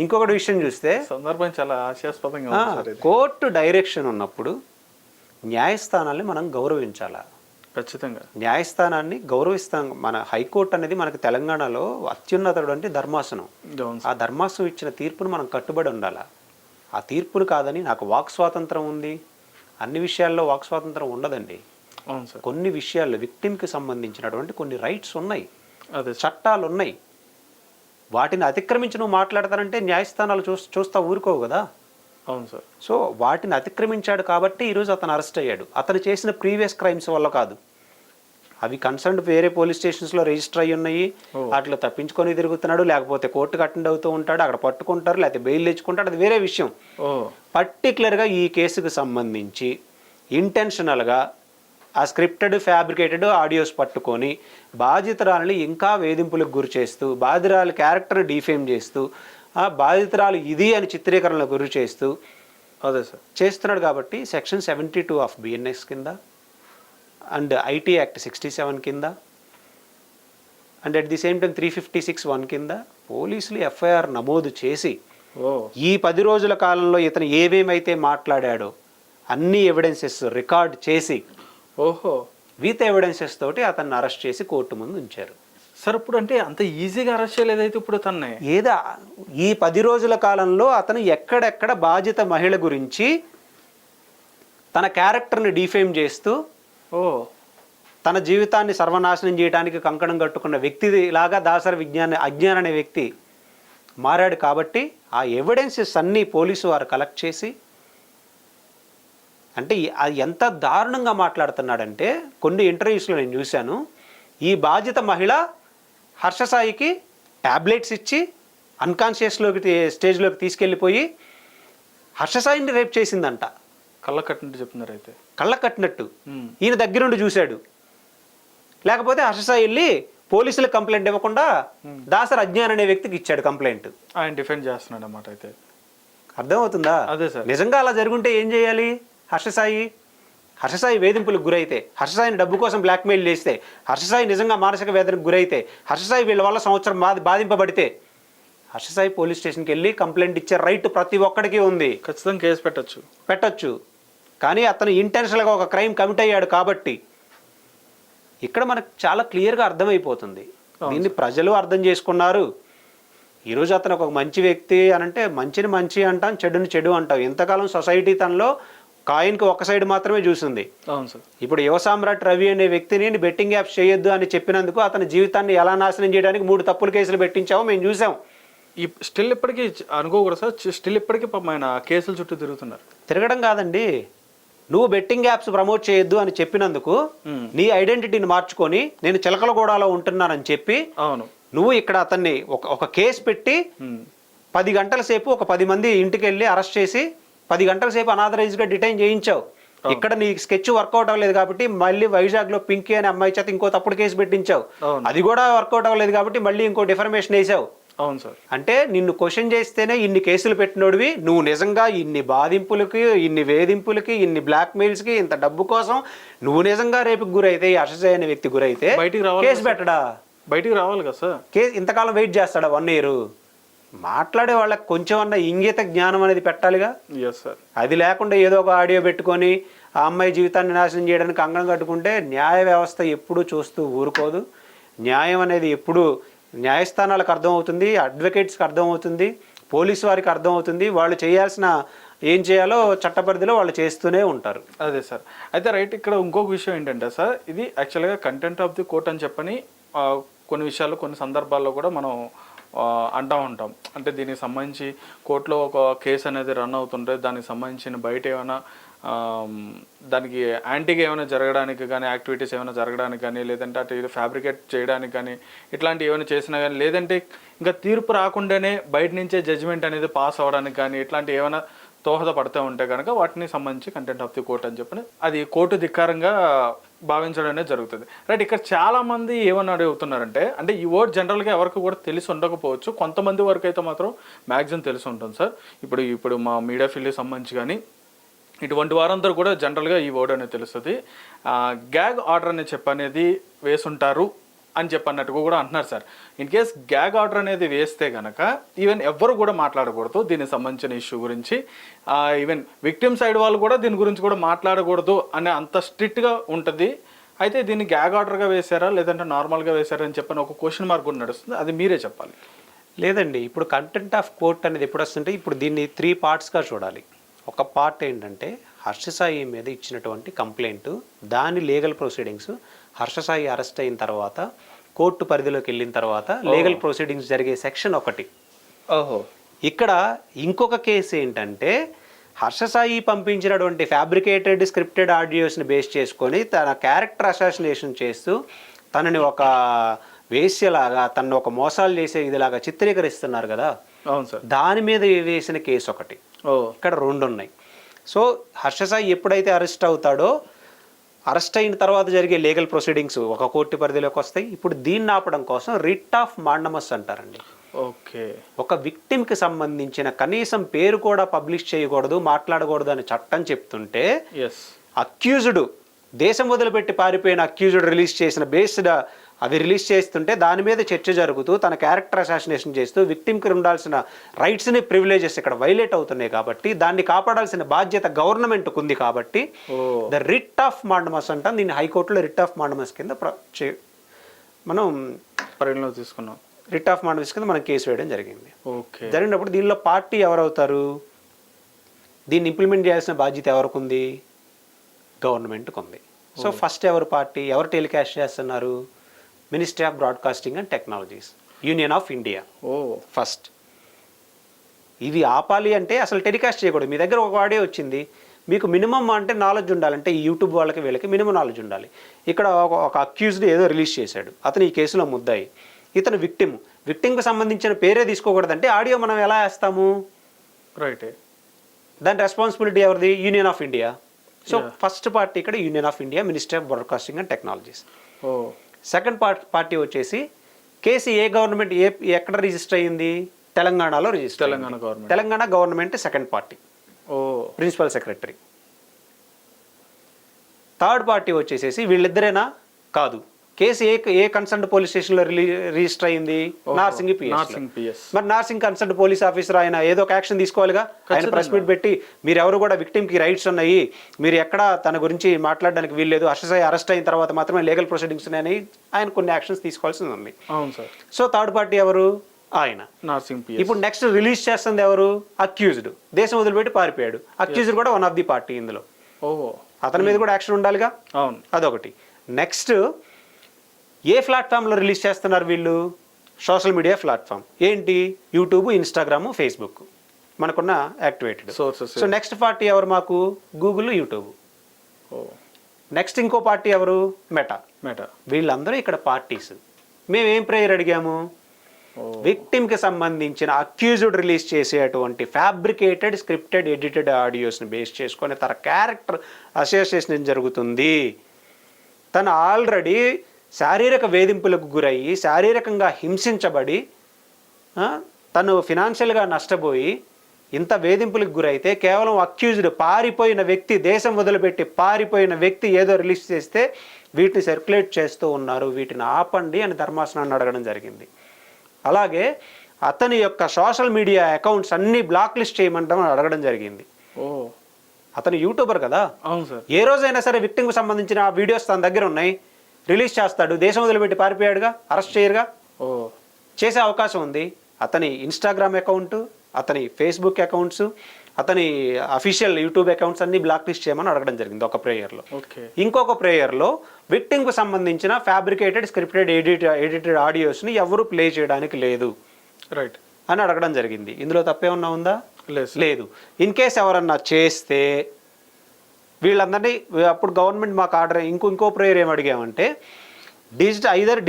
ఇంకొకటి విషయం చూస్తే సందర్భం చాలా హాస్యాస్పదంగా కోర్టు డైరెక్షన్ ఉన్నప్పుడు న్యాయస్థానాల్ని మనం గౌరవించాలా? ఖచ్చితంగా న్యాయస్థానాన్ని గౌరవిస్తాం. మన హైకోర్టు అనేది మనకు తెలంగాణలో అత్యున్నతటువంటి ధర్మాసనం. ఆ ధర్మాసనం ఇచ్చిన తీర్పును మనం కట్టుబడి ఉండాలా? ఆ తీర్పును కాదని నాకు వాక్ స్వాతంత్రం ఉంది, అన్ని విషయాల్లో వాక్ స్వాతంత్రం ఉండదండి. కొన్ని విషయాల్లో విక్టిమ్కి సంబంధించినటువంటి కొన్ని రైట్స్ ఉన్నాయి, చట్టాలు ఉన్నాయి. వాటిని అతిక్రమించి నువ్వు మాట్లాడతానంటే న్యాయస్థానాలు చూస్తా ఊరుకోవు కదా. అవును సార్. సో వాటిని అతిక్రమించాడు కాబట్టి ఈరోజు అతను అరెస్ట్ అయ్యాడు. అతను చేసిన ప్రీవియస్ క్రైమ్స్ వల్ల కాదు. అవి కన్సర్న్ వేరే పోలీస్ స్టేషన్స్లో రిజిస్టర్ అయ్యి ఉన్నాయి. వాటిలో తప్పించుకొని తిరుగుతున్నాడు, లేకపోతే కోర్టుకు అటెండ్ అవుతూ ఉంటాడు, అక్కడ పట్టుకుంటారు, లేకపోతే బెయిల్ తెచ్చుకుంటాడు, అది వేరే విషయం. పర్టికులర్గా ఈ కేసుకు సంబంధించి ఇంటెన్షనల్గా ఆ స్క్రిప్టెడ్ ఫ్యాబ్రికేటెడ్ ఆడియోస్ పట్టుకొని బాధితురాలని ఇంకా వేధింపులకు గురి చేస్తూ, బాధితురాలి క్యారెక్టర్ డిఫేమ్ చేస్తూ, ఆ బాధితురాలు ఇది అని చిత్రీకరణలకు గురి చేస్తూ అదే సార్ చేస్తున్నాడు. కాబట్టి సెక్షన్ 72 ఆఫ్ బిఎన్ఎస్ కింద అండ్ ఐటీ యాక్ట్ 67 కింద and at the same time 356(1) కింద పోలీసులు ఎఫ్ఐఆర్ నమోదు చేసి ఈ 10 రోజుల కాలంలో ఇతను ఏమేమైతే మాట్లాడాడో అన్ని ఎవిడెన్సెస్ రికార్డ్ చేసి విత్ ఎవిడెన్సెస్ తోటి అతన్ని అరెస్ట్ చేసి కోర్టు ముందు ఉంచారు. సార్ ఇప్పుడు అంటే అంత ఈజీగా అరెస్ట్ చేయలేదైతే ఇప్పుడు తన్నే ఏదా ఈ 10 రోజుల కాలంలో అతను ఎక్కడెక్కడ బాధిత మహిళ గురించి తన క్యారెక్టర్ని డిఫేమ్ చేస్తూ తన జీవితాన్ని సర్వనాశనం చేయడానికి కంకణం కట్టుకున్న వ్యక్తి లాగా దాసరి అజ్ఞాన్ అనే వ్యక్తి మారాడు. కాబట్టి ఆ ఎవిడెన్సెస్ అన్నీ పోలీసు వారు కలెక్ట్ చేసి, అంటే అది ఎంత దారుణంగా మాట్లాడుతున్నాడంటే కొన్ని ఇంటర్వ్యూస్లో నేను చూశాను. ఈ బాధిత మహిళ హర్షసాయికి ట్యాబ్లెట్స్ ఇచ్చి అన్కాన్షియస్లోకి స్టేజ్లోకి తీసుకెళ్ళిపోయి హర్షసాయిని రేప్ చేసిందంట. కళ్ళ కట్టినట్టు చెప్తున్నారు. అయితే కళ్ళ కట్టినట్టు ఈయన దగ్గరుండి చూశాడు. లేకపోతే హర్షసాయి వెళ్ళి పోలీసులకు కంప్లైంట్ ఇవ్వకుండా దాసరి అజ్ఞాన్ అనే వ్యక్తికి ఇచ్చాడు కంప్లైంట్. ఆయన డిఫెండ్ చేస్తున్నాడు అన్నమాట. అయితే అర్థమవుతుందా? అదే సార్. నిజంగా అలా జరుగుంటే ఏం చేయాలి? హర్షసాయి వేధింపులకు గురైతే, హర్షసాయిని డబ్బు కోసం బ్లాక్మెయిల్ చేస్తే, హర్షసాయి నిజంగా మానసిక వేదనకు గురైతే, హర్షసాయి వీళ్ళ వల్ల సంవత్సరం బాధింపబడితే హర్షసాయి పోలీస్ స్టేషన్కి వెళ్ళి కంప్లైంట్ ఇచ్చే రైట్ ప్రతి ఒక్కడికి ఉంది. ఖచ్చితంగా కేసు పెట్టచ్చు. కానీ అతను ఇంటెన్షనల్గా ఒక క్రైమ్ కమిట్ అయ్యాడు కాబట్టి ఇక్కడ మనకు చాలా క్లియర్గా అర్థమైపోతుంది. దీన్ని ప్రజలు అర్థం చేసుకున్నారు. ఈరోజు అతను ఒక మంచి వ్యక్తి అని అంటే మంచిని మంచి అంటాం, చెడుని చెడు అంటాం. ఇంతకాలం సొసైటీ తనలో కాయిన్కి ఒక సైడ్ మాత్రమే చూసింది. ఇప్పుడు యువ సామ్రాట్ రవి అనే వ్యక్తిని బెట్టింగ్ యాప్స్ చేయొద్దు అని చెప్పినందుకు అతని జీవితాన్ని ఎలా నాశనం చేయడానికి 3 తప్పులు కేసులు పెట్టించామో మేము చూసాం. స్టిల్ ఇప్పటికీ అనుకోకూడదు సార్, స్టిల్ ఇప్పటికీ ఆయన కేసుల చుట్టూ తిరగడం కాదండి. నువ్వు బెట్టింగ్ యాప్స్ ప్రమోట్ చేయొద్దు అని చెప్పినందుకు నీ ఐడెంటిటీని మార్చుకొని నేను చిలకలగూడలో ఉంటున్నానని చెప్పి నువ్వు ఇక్కడ అతన్ని ఒక కేసు పెట్టి 10 గంటల సేపు ఒక 10 మంది ఇంటికి వెళ్ళి అరెస్ట్ చేసి 10 గంటల సేపు అనాథరైజ్గా డిటైన్ చేయించావు. ఇక్కడ నీ స్కెచ్ వర్కౌట్ అవ్వలేదు కాబట్టి మళ్ళీ వైజాగ్లో పింకీ అనే అమ్మాయి చేత ఇంకో తప్పుడు కేసు పెట్టించావు. అది కూడా వర్కౌట్ అవ్వలేదు కాబట్టి మళ్ళీ ఇంకో డిఫర్మేషన్ వేసావు. అవును సార్. అంటే నిన్ను క్వశ్చన్ చేస్తేనే ఇన్ని కేసులు పెట్టినోడివి, నువ్వు నిజంగా ఇన్ని బాధింపులకి, ఇన్ని వేధింపులకి, ఇన్ని బ్లాక్మెయిల్స్కి, ఇంత డబ్బు కోసం నువ్వు నిజంగా రేపుకి గురైతే, ఈ హర్షసాయి అనే వ్యక్తి గురైతే కేసు పెట్టడా? బయటికి రావాలి కదా సార్. కేసు ఇంతకాలం వెయిట్ చేస్తాడా? 1 year. మాట్లాడే వాళ్ళకి కొంచెం అన్న ఇంగిత జ్ఞానం అనేది పెట్టాలిగా. అది లేకుండా ఏదో ఒక ఆడియో పెట్టుకొని ఆ అమ్మాయి జీవితాన్ని నాశనం చేయడానికి కంగణం కట్టుకుంటే న్యాయ వ్యవస్థ ఎప్పుడూ చూస్తూ ఊరుకోదు. న్యాయం అనేది ఎప్పుడు న్యాయస్థానాలకు అర్థమవుతుంది, అడ్వకేట్స్కి అర్థమవుతుంది, పోలీసు వారికి అర్థమవుతుంది. వాళ్ళు చేయాల్సిన ఏం చేయాలో చట్టపరిధిలో వాళ్ళు చేస్తూనే ఉంటారు. అదే సార్. అయితే రైట్, ఇక్కడ ఇంకొక విషయం ఏంటంటే సార్, ఇది యాక్చువల్గా కంటెంట్ ఆఫ్ ది కోర్ట్ అని చెప్పని కొన్ని విషయాల్లో కొన్ని సందర్భాల్లో కూడా మనం అంటూ ఉంటాం. అంటే దీనికి సంబంధించి కోర్టులో ఒక కేసు అనేది రన్ అవుతుంటే దానికి సంబంధించిన బయట ఏమైనా దానికి యాంటీగా ఏమైనా జరగడానికి కానీ, యాక్టివిటీస్ ఏమైనా జరగడానికి కానీ, లేదంటే అటు ఇది ఫ్యాబ్రికేట్ చేయడానికి కానీ, ఇట్లాంటివి ఏమైనా చేసినా కానీ, లేదంటే ఇంకా తీర్పు రాకుండానే బయట నుంచే జడ్జిమెంట్ అనేది పాస్ అవ్వడానికి కానీ, ఇట్లాంటివి ఏమైనా దోహదపడుతూ ఉంటే కనుక వాటిని సంబంధించి కంటెంట్ ఆఫ్ ది కోర్ట్ అని చెప్పని అది కోర్టు ధిక్కారంగా భావించడం అనేది జరుగుతుంది. రైట్, ఇక్కడ చాలామంది ఏమని అడుగుతున్నారంటే, అంటే ఈ వర్డ్ జనరల్గా ఎవరికి కూడా తెలిసి ఉండకపోవచ్చు, కొంతమంది వరకు అయితే మాత్రం మ్యాక్సిమం తెలిసి ఉంటుంది సార్. ఇప్పుడు మా మీడియా ఫీల్డ్కి సంబంధించి కానీ ఇటువంటి వారందరూ కూడా జనరల్గా ఈ వర్డ్ అనేది తెలుస్తుంది. గ్యాగ్ ఆర్డర్ అని చెప్పనేది వేసుంటారు అని చెప్పన్నట్టుగా కూడా అంటున్నారు sir. In case gag order అనేది వేస్తే కనుక ఈవెన్ ఎవ్వరు కూడా మాట్లాడకూడదు దీనికి సంబంధించిన ఇష్యూ గురించి. ఈవెన్ విక్టిమ్ సైడ్ వాళ్ళు కూడా దీని గురించి కూడా మాట్లాడకూడదు అనే అంత స్ట్రిక్ట్గా ఉంటుంది. అయితే దీన్ని గ్యాగ్ ఆర్డర్గా వేశారా లేదంటే నార్మల్గా వేశారా అని చెప్పని ఒక క్వశ్చన్ మార్క్ కూడా నడుస్తుంది. అది మీరే చెప్పాలి. లేదండి, ఇప్పుడు కంటెంట్ ఆఫ్ కోర్ట్ అనేది ఎప్పుడు వస్తుంటే ఇప్పుడు దీన్ని 3 పార్ట్స్గా చూడాలి. ఒక పార్ట్ ఏంటంటే హర్ష సాయి మీద ఇచ్చినటువంటి కంప్లైంట్, దాని legal proceedings, Harsha Sai arrest అయిన తర్వాత కోర్టు పరిధిలోకి వెళ్ళిన తర్వాత లీగల్ ప్రొసీడింగ్స్ జరిగే సెక్షన్ ఒకటి. ఓహో, ఇక్కడ ఇంకొక కేసు ఏంటంటే హర్ష సాయి పంపించినటువంటి ఫ్యాబ్రికేటెడ్ స్క్రిప్టెడ్ ఆడియోస్ని బేస్ చేసుకొని తన క్యారెక్టర్ అసాసినేషన్ చేస్తూ తనని ఒక వేశ్యలాగా, తను ఒక మోసాలు చేసే ఇదిలాగా చిత్రీకరిస్తున్నారు కదా. అవును సార్. దాని మీద వేసిన కేసు ఒకటి. ఇక్కడ 2 ఉన్నాయి. సో హర్ష సాయి ఎప్పుడైతే అరెస్ట్ అవుతాడో, అరెస్ట్ అయిన తర్వాత జరిగే లీగల్ ప్రొసీడింగ్స్ ఒక కోర్టు పరిధిలోకి వస్తాయి. ఇప్పుడు దీన్ని ఆపడం కోసం రిట్ ఆఫ్ మాండమస్ అంటారండి. ఓకే, ఒక విక్టిమ్కి సంబంధించిన కనీసం పేరు కూడా పబ్లిష్ చేయకూడదు, మాట్లాడకూడదు అని చట్టం చెప్తుంటే అక్యూజ్డ్, దేశం వదిలిపెట్టి పారిపోయిన అక్యూజ్డ్ రిలీజ్ చేసిన బేస్డ్ అది రిలీజ్ చేస్తుంటే దాని మీద చర్చ జరుగుతూ తన క్యారెక్టర్ అసాసినేషన్ చేస్తూ విక్టిమ్కి ఉండాల్సిన రైట్స్ని, ప్రివిలేజెస్ ఇక్కడ వైలేట్ అవుతున్నాయి. కాబట్టి దాన్ని కాపాడాల్సిన బాధ్యత గవర్నమెంట్కి ఉంది. కాబట్టి ద రిట్ ఆఫ్ మాండమస్ అంటాం దీన్ని. హైకోర్టులో రిట్ ఆఫ్ మాండమస్ కింద మనం పరిగణలో తీసుకున్నాం. రిట్ ఆఫ్ మాండమస్ కింద మనం కేసు వేయడం జరిగింది. ఓకే, జరిగినప్పుడు దీనిలో పార్టీ ఎవరవుతారు? దీన్ని ఇంప్లిమెంట్ చేయాల్సిన బాధ్యత ఎవరికి ఉంది? గవర్నమెంట్కి ఉంది. సో ఫస్ట్ ఎవరు పార్టీ, ఎవరు టెలికాస్ట్ చేస్తున్నారు? Ministry of broadcasting and technologies, union of India. First ఇవి ఆపాలి అంటే అసలు టెలికాస్ట్ చేయకూడదు. మీ దగ్గర ఒక ఆడియో వచ్చింది, మీకు మినిమం అంటే నాలెడ్జ్ ఉండాలంటే ఈ యూట్యూబ్ వాళ్ళకి వీళ్ళకి మినిమం నాలెడ్జ్ ఉండాలి. ఇక్కడ ఒక అక్యూజ్డ్ ఏదో రిలీజ్ చేశాడు, అతను ఈ కేసులో ముద్దాయి, ఇతను విక్టిమ్కి సంబంధించిన పేరే తీసుకోకూడదంటే ఆడియో మనం ఎలా వేస్తాము? రైట్, దాని రెస్పాన్సిబిలిటీ ఎవరిది? Union of India. So first party ఇక్కడ union of India, ministry of broadcasting and technologies. Second party వచ్చేసి కేసు ఏ గవర్నమెంట్ ఎక్కడ రిజిస్టర్ అయ్యింది? తెలంగాణలో register. Telangana government second party, principal secretary. Third party వచ్చేసేసి వీళ్ళిద్దరేనా? కాదు. కేసు ఏ కన్సర్న్ పోలీస్ స్టేషన్లో రిజిస్టర్ అయింది? నార్సింగ్ పిఎస్. మరి నార్సింగ్ కన్సర్న్ పోలీస్ ఆఫీసర్ ఆయన ఏదో ఒక యాక్షన్ తీసుకోవాలిగా. ఆయన ప్రెస్ మీట్ పెట్టి మీరు ఎవరు కూడా విక్టిమ్కి రైట్స్ ఉన్నాయి, మీరు ఎక్కడ తన గురించి మాట్లాడడానికి వీల్లేదు, హర్ష సాయి అరెస్ట్ అయిన తర్వాత మాత్రమే లీగల్ ప్రొసీడింగ్స్ ఉన్నాయని ఆయన కొన్ని యాక్షన్స్ తీసుకోవాల్సి ఉంది. అవును సార్. సో థర్డ్ పార్టీ ఎవరు? ఆయన. ఇప్పుడు నెక్స్ట్ రిలీజ్ చేస్తుంది ఎవరు? అక్యూజ్డ్. దేశం వదిలిపెట్టి పారిపోయాడు. అక్యూజ్డ్ కూడా వన్ ఆఫ్ ది పార్టీ ఇందులో. అతని మీద కూడా యాక్షన్ ఉండాలిగా. అవును, అదొకటి. నెక్స్ట్ ఏ ప్లాట్ఫామ్లో రిలీజ్ చేస్తున్నారు వీళ్ళు? Social media platform. ఏంటి? యూట్యూబ్, ఇన్స్టాగ్రామ్, ఫేస్బుక్ మనకున్న activated sources. So next party ఎవరు మాకు? Google, YouTube. నెక్స్ట్ ఇంకో పార్టీ ఎవరు? మెటా. వీళ్ళందరూ ఇక్కడ పార్టీస్. మేమేం ప్రేయర్ అడిగాము? విక్టిమ్కి సంబంధించిన అక్యూజ్డ్ రిలీజ్ చేసేటువంటి ఫ్యాబ్రికేటెడ్ స్క్రిప్టెడ్ ఎడిటెడ్ ఆడియోస్ని బేస్ చేసుకొని తన క్యారెక్టర్ అసోసియేషన్ జరుగుతుంది, తను ఆల్రెడీ శారీరక వేధింపులకు గురయ్యి శారీరకంగా హింసించబడి తను ఫినాన్షియల్గా నష్టపోయి ఇంత వేధింపులకు గురైతే కేవలం అక్యూజ్డ్ పారిపోయిన వ్యక్తి, దేశం వదిలిపెట్టి పారిపోయిన వ్యక్తి ఏదో రిలీజ్ చేస్తే వీటిని సర్క్యులేట్ చేస్తూ ఉన్నారు, వీటిని ఆపండి అని ధర్మాసనాన్ని అడగడం జరిగింది. అలాగే అతని యొక్క సోషల్ మీడియా అకౌంట్స్ అన్ని బ్లాక్ లిస్ట్ చేయమంటామని అడగడం జరిగింది. అతను యూట్యూబర్ కదా. అవును సార్. ఏ రోజైనా సరే విక్టిమ్కి సంబంధించిన వీడియోస్ తన దగ్గర ఉన్నాయి, రిలీజ్ చేస్తాడు, దేశం వదిలిపెట్టి పారిపోయాడుగా, అరెస్ట్ చేయరుగా. చేసే అవకాశం ఉంది. అతని ఇన్స్టాగ్రామ్ అకౌంట్, అతని ఫేస్బుక్ అకౌంట్స్, అతని అఫీషియల్ యూట్యూబ్ అకౌంట్స్ అన్ని బ్లాక్ లిస్ట్ చేయమని అడగడం జరిగింది ఒక ప్రేయర్లో. ఇంకొక ప్రేయర్లో విక్టిమ్కు సంబంధించిన ఫ్యాబ్రికేటెడ్ స్క్రిప్టెడ్ ఎడిటెడ్ ఆడియోస్ని ఎవరు ప్లే చేయడానికి లేదు రైట్ అని అడగడం జరిగింది. ఇందులో తప్పేమన్నా ఉందా? లేదు. లేదు. ఇన్ కేస్ ఎవరన్నా చేస్తే వీళ్ళందరినీ అప్పుడు గవర్నమెంట్ మాకు ఆర్డర్ ఇంకో ప్రేయర్ ఏం అడిగామంటే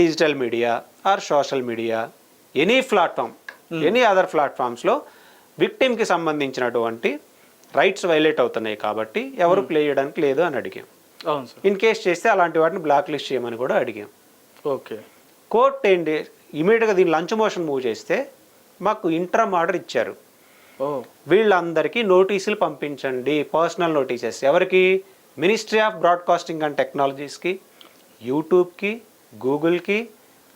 digital media or social media any platform any other ప్లాట్ఫామ్స్లో విక్టిమ్కి సంబంధించినటువంటి రైట్స్ వైలేట్ అవుతున్నాయి కాబట్టి ఎవరు ప్లే చేయడానికి లేదు అని అడిగాం. అవును సార్. ఇన్ కేస్ చేస్తే అలాంటి వాటిని బ్లాక్ లిస్ట్ చేయమని కూడా అడిగాం. ఓకే. కోర్టు ఏంటి ఇమీడియట్గా దీన్ని లంచ్ మోషన్ మూవ్ చేస్తే మాకు ఇంట్రమ్ ఆర్డర్ ఇచ్చారు. ఓ వీళ్ళందరికీ నోటీసులు పంపించండి, పర్సనల్ నోటీసెస్. ఎవరికి? మినిస్ట్రీ ఆఫ్ బ్రాడ్కాస్టింగ్ అండ్ టెక్నాలజీస్కి, యూట్యూబ్కి, గూగుల్కి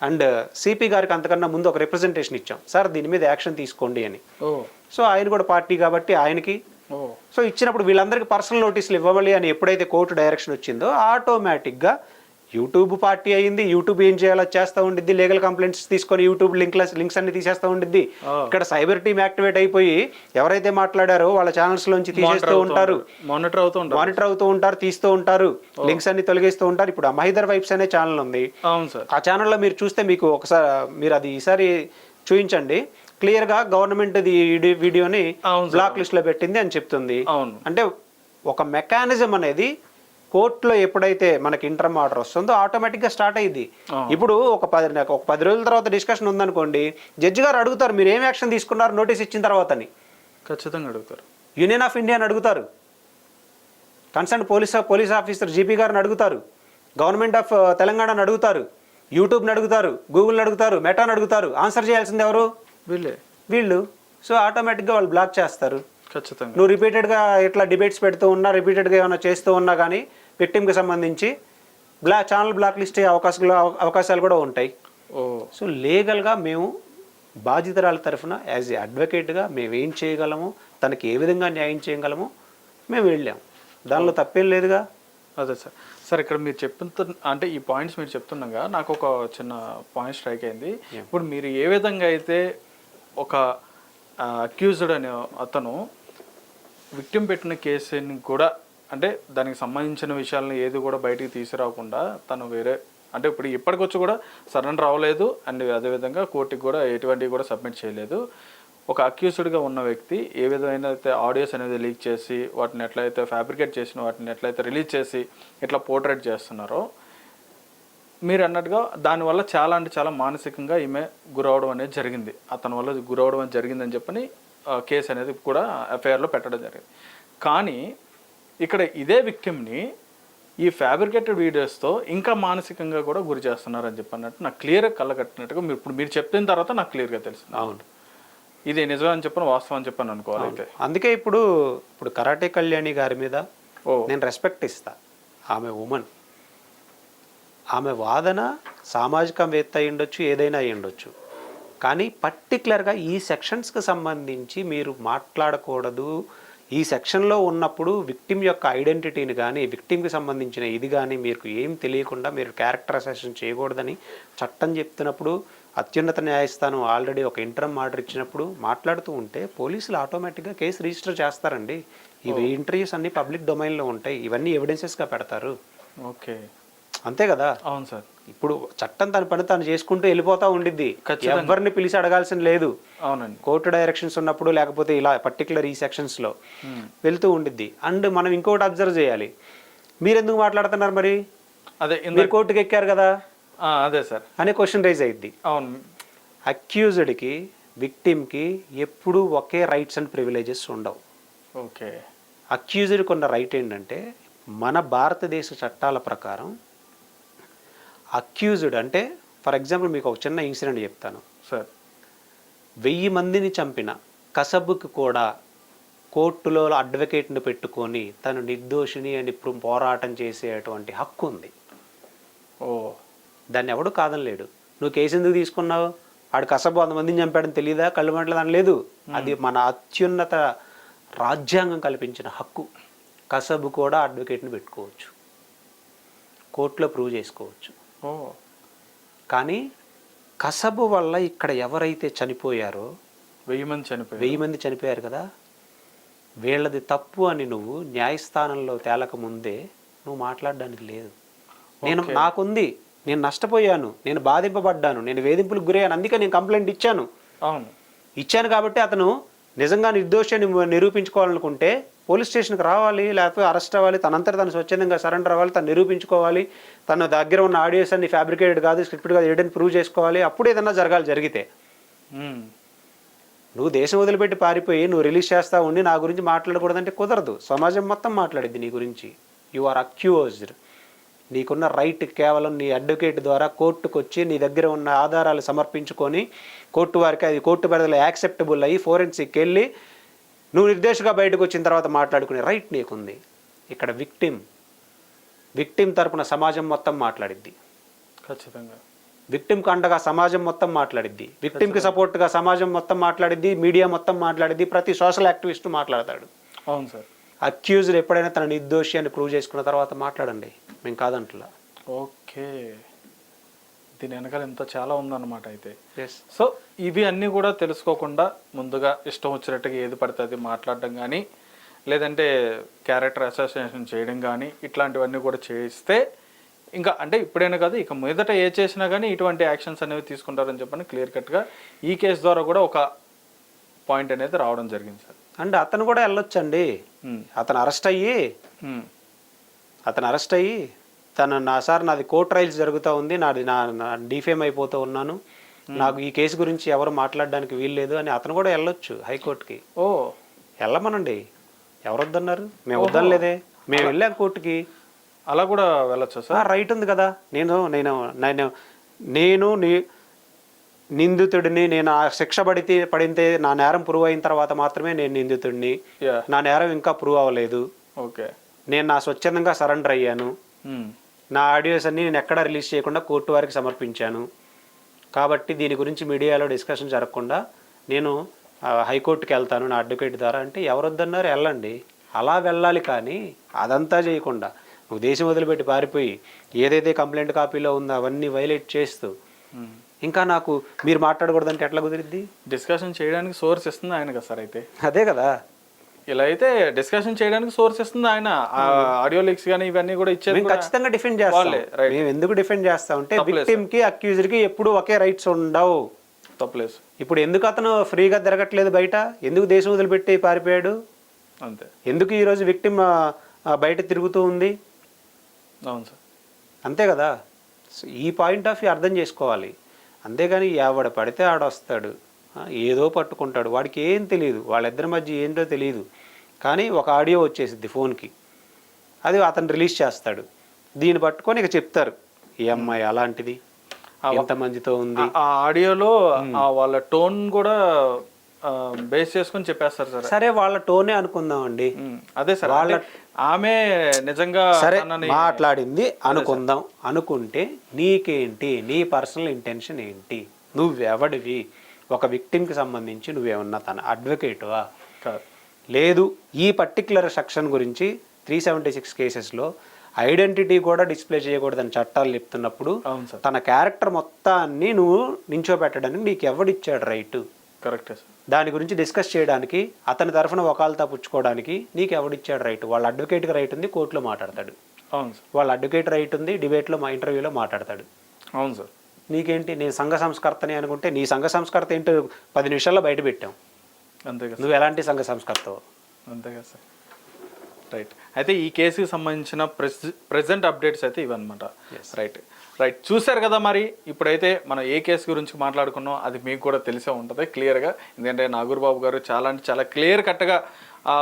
అండ్ సిపి గారికి అంతకన్నా ముందు ఒక రిప్రజెంటేషన్ ఇచ్చాం, సార్ దీని మీద యాక్షన్ తీసుకోండి అని. ఓ సో ఆయన కూడా పార్టీ కాబట్టి ఆయనకి ఓ సో ఇచ్చినప్పుడు వీళ్ళందరికీ పర్సనల్ నోటీసులు ఇవ్వాలి అని ఎప్పుడైతే కోర్టు డైరెక్షన్ వచ్చిందో ఆటోమేటిక్గా యూట్యూబ్ పార్టీ అయింది. యూట్యూబ్ ఏం చేయాలో చేస్తూ ఉండిద్ది, లీగల్ కంప్లైంట్స్ తీసుకొని యూట్యూబ్ లింక్స్ అన్ని తీసేస్తూ ఉండిద్ది. ఇక్కడ సైబర్ టీమ్ యాక్టివేట్ అయిపోయి ఎవరైతే మాట్లాడారో వాళ్ళ ఛానల్స్ లోంచి తీసేస్తూ ఉంటారు, మానిటర్ అవుతూ ఉంటారు, తీస్తూ ఉంటారు, లింక్స్ అన్ని తొలగిస్తూ ఉంటారు. ఇప్పుడు మహిదర్ వైబ్స్ అనే ఛానల్ ఉంది. ఆ ఛానల్లో మీరు చూస్తే మీకు ఒకసారి మీరు అది ఈసారి చూపించండి, క్లియర్గా గవర్నమెంట్ వీడియోని బ్లాక్ లిస్ట్ లో పెట్టింది అని చెప్తుంది. అంటే ఒక మెకానిజం అనేది కోర్టులో ఎప్పుడైతే మనకి ఇంటర్మ్ ఆర్డర్ వస్తుందో ఆటోమేటిక్గా స్టార్ట్ అయ్యింది. ఇప్పుడు ఒక 10 రోజుల తర్వాత డిస్కషన్ ఉందనుకోండి, జడ్జి గారు అడుగుతారు మీరు ఏం యాక్షన్ తీసుకున్నారు నోటీస్ ఇచ్చిన తర్వాత అని. ఖచ్చితంగా అడుగుతారు. యూనియన్ ఆఫ్ ఇండియా అని అడుగుతారు, కన్సర్న్ పోలీస్ ఆఫీసర్ జీపీ గారిని అడుగుతారు, గవర్నమెంట్ ఆఫ్ తెలంగాణని అడుగుతారు, యూట్యూబ్ని అడుగుతారు, గూగుల్ని అడుగుతారు, మెటాని అడుగుతారు. ఆన్సర్ చేయాల్సింది ఎవరు? వీళ్ళు. సో ఆటోమేటిక్గా వాళ్ళు బ్లాక్ చేస్తారు. ఖచ్చితంగా నువ్వు రిపీటెడ్గా ఇట్లా డిబేట్స్ పెడుతూ ఉన్నా, రిపీటెడ్గా ఏమైనా చేస్తూ ఉన్నా కానీ విక్టిమ్కి సంబంధించి ఛానల్ బ్లాక్ లిస్ట్ అయ్యే అవకాశాలు కూడా ఉంటాయి. సో లీగల్గా మేము బాధితురాల తరఫున యాజ్ ఏ అడ్వకేట్గా మేము ఏం చేయగలము, తనకి ఏ విధంగా న్యాయం చేయగలము మేము వెళ్ళాము. దానిలో తప్పేం లేదుగా. అదే సార్. సార్ ఇక్కడ మీరు అంటే ఈ పాయింట్స్ మీరు చెప్తున్నాగా నాకు ఒక చిన్న పాయింట్ స్ట్రైక్ అయింది. ఇప్పుడు మీరు ఏ విధంగా అయితే ఒక అక్యూజ్డ్ అనే అతను విక్టిమ్ పెట్టిన కేసుని కూడా అంటే దానికి సంబంధించిన విషయాలను ఏది కూడా బయటికి తీసుకురాకుండా తను వేరే అంటే ఇప్పుడు ఇప్పటికొచ్చి కూడా సరెండర్ అవ్వలేదు అండ్ అదేవిధంగా కోర్టుకి కూడా ఎటువంటివి కూడా సబ్మిట్ చేయలేదు. ఒక అక్యూజ్డ్గా ఉన్న వ్యక్తి ఏ విధమైన అయితే ఆడియోస్ అనేది లీక్ చేసి వాటిని ఎట్లయితే ఫ్యాబ్రికేట్ చేసిన వాటిని ఎట్లయితే రిలీజ్ చేసి ఇట్లా పోర్ట్రేట్ చేస్తున్నారో మీరు అన్నట్టుగా దానివల్ల చాలా అంటే చాలా మానసికంగా ఈమె గురవడం అనేది జరిగింది, అతని వల్ల గురవడం అనేది జరిగిందని చెప్పని కేసు అనేది కూడా ఎఫ్ఐఆర్లో పెట్టడం జరిగింది. కానీ ఇక్కడ ఇదే విక్టిమ్ని ఈ ఫ్యాబ్రికేటెడ్ వీడియోస్తో ఇంకా మానసికంగా కూడా గురి చేస్తున్నారని చెప్పన్నట్టు నాకు క్లియర్గా కళ్ళగట్టినట్టుగా మీరు చెప్పిన తర్వాత నాకు క్లియర్గా తెలిసింది. అవును, ఇది నిజం అని చెప్పని వాస్తవం అని చెప్పని అనుకోవాలి. అయితే అందుకే ఇప్పుడు కరాటే కళ్యాణి గారి మీద నేను రెస్పెక్ట్ ఇస్తా. ఆమె ఉమెన్, ఆమె వాదన సామాజికవేత్త అయి ఉండొచ్చు, ఏదైనా అయి ఉండొచ్చు. కానీ పర్టికులర్గా ఈ సెక్షన్స్కి సంబంధించి మీరు మాట్లాడకూడదు, ఈ సెక్షన్లో ఉన్నప్పుడు విక్టిమ్ యొక్క ఐడెంటిటీని కానీ విక్టిమ్కి సంబంధించిన ఇది కానీ మీకు ఏం తెలియకుండా మీరు క్యారెక్టర్ అసెషన్ చేయకూడదని చట్టం చెప్తున్నప్పుడు అత్యున్నత న్యాయస్థానం ఆల్రెడీ ఒక ఇంటర్మ్ ఆర్డర్ ఇచ్చినప్పుడు మాట్లాడుతూ ఉంటే పోలీసులు ఆటోమేటిక్గా కేసు రిజిస్టర్ చేస్తారండి. ఇవి ఇంటర్వ్యూస్ అన్నీ పబ్లిక్ డొమైన్లో ఉంటాయి, ఇవన్నీ ఎవిడెన్సెస్గా పెడతారు. ఓకే, అంతే కదా. అవును సార్. ఇప్పుడు చట్టం తన పని తను చేసుకుంటూ వెళ్ళిపోతా ఉండిద్ది, ఎవరిని పిలిచి అడగాల్సిన లేదు. అవునండి, కోర్టు డైరెక్షన్స్ ఉన్నప్పుడు లేకపోతే ఇలా పర్టికులర్ ఈ సెక్షన్స్ లో వెళ్తూ ఉండిద్ది. అండ్ మనం ఇంకోటి అబ్జర్వ్ చేయాలి, మీరు ఎందుకు మాట్లాడుతున్నారు మరి, అదే మీరు కోర్టుకి ఎక్కారు కదా అదే సార్ అనే క్వశ్చన్ రైజ్ అయ్యిద్ది. అవును, అక్యూజ్డ్కి విక్టిమ్కి ఎప్పుడూ ఒకే రైట్స్ అండ్ ప్రివిలేజెస్ ఉండవు. ఓకే, అక్యూజ్డ్కి ఉన్న రైట్ ఏంటంటే మన భారతదేశ చట్టాల ప్రకారం అక్యూజ్డ్ అంటే ఫర్ ఎగ్జాంపుల్ మీకు ఒక చిన్న ఇన్సిడెంట్ చెప్తాను సార్. 1000 మందిని చంపిన కసబుకి కూడా కోర్టులో అడ్వకేట్ని పెట్టుకొని తను నిర్దోషిని అని పోరాటం చేసేటువంటి హక్కు ఉంది. ఓ, దాన్ని ఎవడు కాదనలేడు. నువ్వు కేసు ఎందుకు తీసుకున్నావు, ఆడు కసబు 100 మందిని చంపాడని తెలియదా, కళ్ళు మంటలు అని లేదు. అది మన అత్యున్నత రాజ్యాంగం కల్పించిన హక్కు. కసబు కూడా అడ్వకేట్ని పెట్టుకోవచ్చు, కోర్టులో ప్రూవ్ చేసుకోవచ్చు. కానీ కసబు వల్ల ఇక్కడ ఎవరైతే చనిపోయారో 1000 మంది చనిపోయారు కదా, వీళ్ళది తప్పు అని నువ్వు న్యాయస్థానంలో తేలక ముందే నువ్వు మాట్లాడడానికి లేదు. నేను నష్టపోయాను, నేను బాధింపబడ్డాను, నేను వేధింపులకు గురయ్యాను, అందుకే నేను కంప్లైంట్ ఇచ్చాను. అవును, ఇచ్చాను కాబట్టి అతను నిజంగా నిర్దోషి అని నిరూపించుకోవాలనుకుంటే పోలీస్ స్టేషన్కి రావాలి, లేకపోతే అరెస్ట్ అవ్వాలి, తనంతట తను స్వచ్ఛందంగా సరెండర్ అవ్వాలి, తను నిరూపించుకోవాలి, తన దగ్గర ఉన్న ఆడియోస్ అన్ని ఫ్యాబ్రికేటెడ్ కాదు, స్క్రిప్టెడ్ కాదు, ఎవిడెన్స్ ప్రూవ్ చేసుకోవాలి. అప్పుడు ఏదన్నా జరిగితే నువ్వు దేశం వదిలిపెట్టి పారిపోయి నువ్వు రిలీజ్ చేస్తా ఉండి నా గురించి మాట్లాడకూడదంటే కుదరదు. సమాజం మొత్తం మాట్లాడిద్ది నీ గురించి. You are accused. నీకున్న రైట్ కేవలం నీ అడ్వకేట్ ద్వారా కోర్టుకు వచ్చి నీ దగ్గర ఉన్న ఆధారాలు సమర్పించుకొని కోర్టు వారికి అది కోర్టు పరిధిలో యాక్సెప్టబుల్ అయ్యి ఫోరెన్సిక్ వెళ్ళి నువ్వు నిర్దేశంగా బయటకు వచ్చిన తర్వాత మాట్లాడుకునే రైట్ నీకుంది. ఇక్కడ విక్టిమ్ తరపున సమాజం మొత్తం మాట్లాడిద్ది. ఖచ్చితంగా విక్టిమ్కి అండగా సమాజం మొత్తం మాట్లాడిద్ది, విక్టిమ్కి సపోర్ట్గా సమాజం మొత్తం మాట్లాడిద్ది, మీడియా మొత్తం మాట్లాడిద్ది, ప్రతి సోషల్ యాక్టివిస్ట్ మాట్లాడతాడు. అవును సార్. అక్యూజ్డ్ ఎప్పుడైనా తన నిర్దోషి అని ప్రూవ్ చేసుకున్న తర్వాత మాట్లాడండి, మేము కాదంటలా. ఓకే, దీని వెనకాల ఇంత చాలా ఉందన్నమాట అయితే. ఎస్. సో ఇవి అన్నీ కూడా తెలుసుకోకుండా ముందుగా ఇష్టం వచ్చినట్టుగా ఏది పడితే అది మాట్లాడడం కానీ, లేదంటే క్యారెక్టర్ అసోసియేషన్ చేయడం కానీ, ఇట్లాంటివన్నీ కూడా చేస్తే ఇంకా అంటే ఇప్పుడైనా కాదు ఇక మీదట ఏ చేసినా కానీ ఇటువంటి యాక్షన్స్ అనేవి తీసుకుంటారని చెప్పని క్లియర్ కట్గా ఈ కేసు ద్వారా కూడా ఒక పాయింట్ అనేది రావడం జరిగింది సార్. అంటే అతను కూడా వెళ్ళొచ్చండి. అతను అరెస్ట్ అయ్యి నాది కోర్ట్ ట్రయల్స్ జరుగుతూ ఉంది, నా డిఫేమ్ అయిపోతూ ఉన్నాను, నాకు ఈ కేసు గురించి ఎవరు మాట్లాడడానికి వీల్లేదు అని అతను కూడా వెళ్ళొచ్చు హైకోర్టుకి. వెళ్ళమనండి, ఎవరు వద్దన్నారు? మేము వద్దనలేదే, మేము వెళ్ళాం కోర్టుకి. అలా కూడా వెళ్ళొచ్చు సార్, రైట్ ఉంది కదా. నేను నిందితుడిని, నేను ఆ శిక్ష పడితే నా నేరం ప్రూవ్ అయిన తర్వాత మాత్రమే నేను నిందితుడిని, నా నేరం ఇంకా ప్రూవ్ అవ్వలేదు, ఓకే, నేను నా స్వచ్ఛందంగా సరెండర్ అయ్యాను, నా ఆడియోస్ అన్ని నేను ఎక్కడా రిలీజ్ చేయకుండా కోర్టు వారికి సమర్పించాను, కాబట్టి దీని గురించి మీడియాలో డిస్కషన్ జరగకుండా నేను హైకోర్టుకి వెళ్తాను నా అడ్వకేట్ ద్వారా అంటే ఎవరు వద్దన్నారు? వెళ్ళండి, అలా వెళ్ళాలి. కానీ అదంతా చేయకుండా నువ్వు దేశం వదిలిపెట్టి పారిపోయి ఏదైతే కంప్లైంట్ కాపీలో ఉందో అవన్నీ వైలేట్ చేస్తూ ఇంకా నాకు మీరు మాట్లాడకూడదంటే ఎట్లా కుదిరిద్ది? డిస్కషన్ చేయడానికి సోర్స్ ఇస్తుంది ఆయన కదా సార్. అయితే అదే కదా, ఇలా అయితే డిస్కషన్ చేయడానికి సోర్స్ ఇస్తుంది ఆయన. ఆడియో లీక్స్ కానీ ఇవన్నీ కూడా ఇచ్చేది ఖచ్చితంగా డిఫెండ్ చేస్తాం. మేము ఎందుకు డిఫెండ్ చేస్తాం అంటే విక్టిమ్ కి అక్యూజ్డ్ కి ఎప్పుడు ఒకే రైట్స్ ఉండవు. తప్పలేదు. ఇప్పుడు ఎందుకు అతను ఫ్రీగా తిరగట్లేదు బయట? ఎందుకు దేశం వదిలిపెట్టి పారిపోయాడు? అంతే. ఎందుకు ఈరోజు విక్టిమ్ బయట తిరుగుతూ ఉంది? అవును సార్, అంతే కదా. ఈ పాయింట్ ఆఫ్ వ్యూ అర్థం చేసుకోవాలి. అంతేగాని ఎవడ పడితే ఆడొస్తాడు, ఏదో పట్టుకుంటాడు, వాడికి ఏం తెలియదు, వాళ్ళిద్దరి మధ్య ఏంటో తెలియదు. కానీ ఒక ఆడియో వచ్చేసిద్ది ఫోన్కి, అది అతను రిలీజ్ చేస్తాడు, దీన్ని పట్టుకొని ఇక చెప్తారు ఈ అమ్మాయి అలాంటిది, ఎంతమందితో ఉంది. ఆ ఆడియోలో వాళ్ళ టోన్ కూడా బేస్ చేసుకొని చెప్పేస్తారు సార్. సరే, వాళ్ళ టోనే అనుకుందాం అండి. అదే సార్, వాళ్ళ ఆమె నిజంగా సరే మాట్లాడింది అనుకుందాం. అనుకుంటే నీకేంటి, నీ పర్సనల్ ఇంటెన్షన్ ఏంటి? నువ్వెవడివి? ఒక విక్టిమ్కి సంబంధించి నువ్వేమన్నా తన అడ్వకేటువా? లేదు. ఈ పర్టిక్యులర్ సెక్షన్ గురించి 376 కేసెస్లో ఐడెంటిటీ కూడా డిస్ప్లే చేయకూడదని చట్టాలు చెప్తున్నప్పుడు తన క్యారెక్టర్ మొత్తాన్ని నువ్వు నించోబెట్టడానికి నీకు ఎవడిచ్చాడు రైటు? కరెక్టే సార్. దాని గురించి డిస్కస్ చేయడానికి, అతని తరఫున వకాల్తా పుచ్చుకోవడానికి నీకు ఎవడిచ్చాడు రైట్? వాళ్ళ అడ్వకేట్కి రైట్ ఉంది, కోర్టులో మాట్లాడతాడు. అవును సార్. వాళ్ళ అడ్వకేట్ రైట్ ఉంది, డిబేట్లో మా ఇంటర్వ్యూలో మాట్లాడతాడు. అవును సార్. నీకేంటి? నేను సంఘ సంస్కర్తని అనుకుంటే నీ సంఘ సంస్కర్త ఏంటో 10 నిమిషాల్లో బయట పెట్టాం. అంతే కదా. నువ్వు ఎలాంటి సంఘ సంస్కర్తవు? అంతే కదా సార్. రైట్. అయితే ఈ కేసుకి సంబంధించిన ప్రెజెంట్ అప్డేట్స్ అయితే ఇవన్నమాట. రైట్. చూశారు కదా. మరి ఇప్పుడైతే మనం ఏ కేసు గురించి మాట్లాడుకున్నాం అది మీకు కూడా తెలిసే ఉంటుంది క్లియర్గా. ఎందుకంటే నాగూర్బాబు గారు చాలా క్లియర్ కట్గా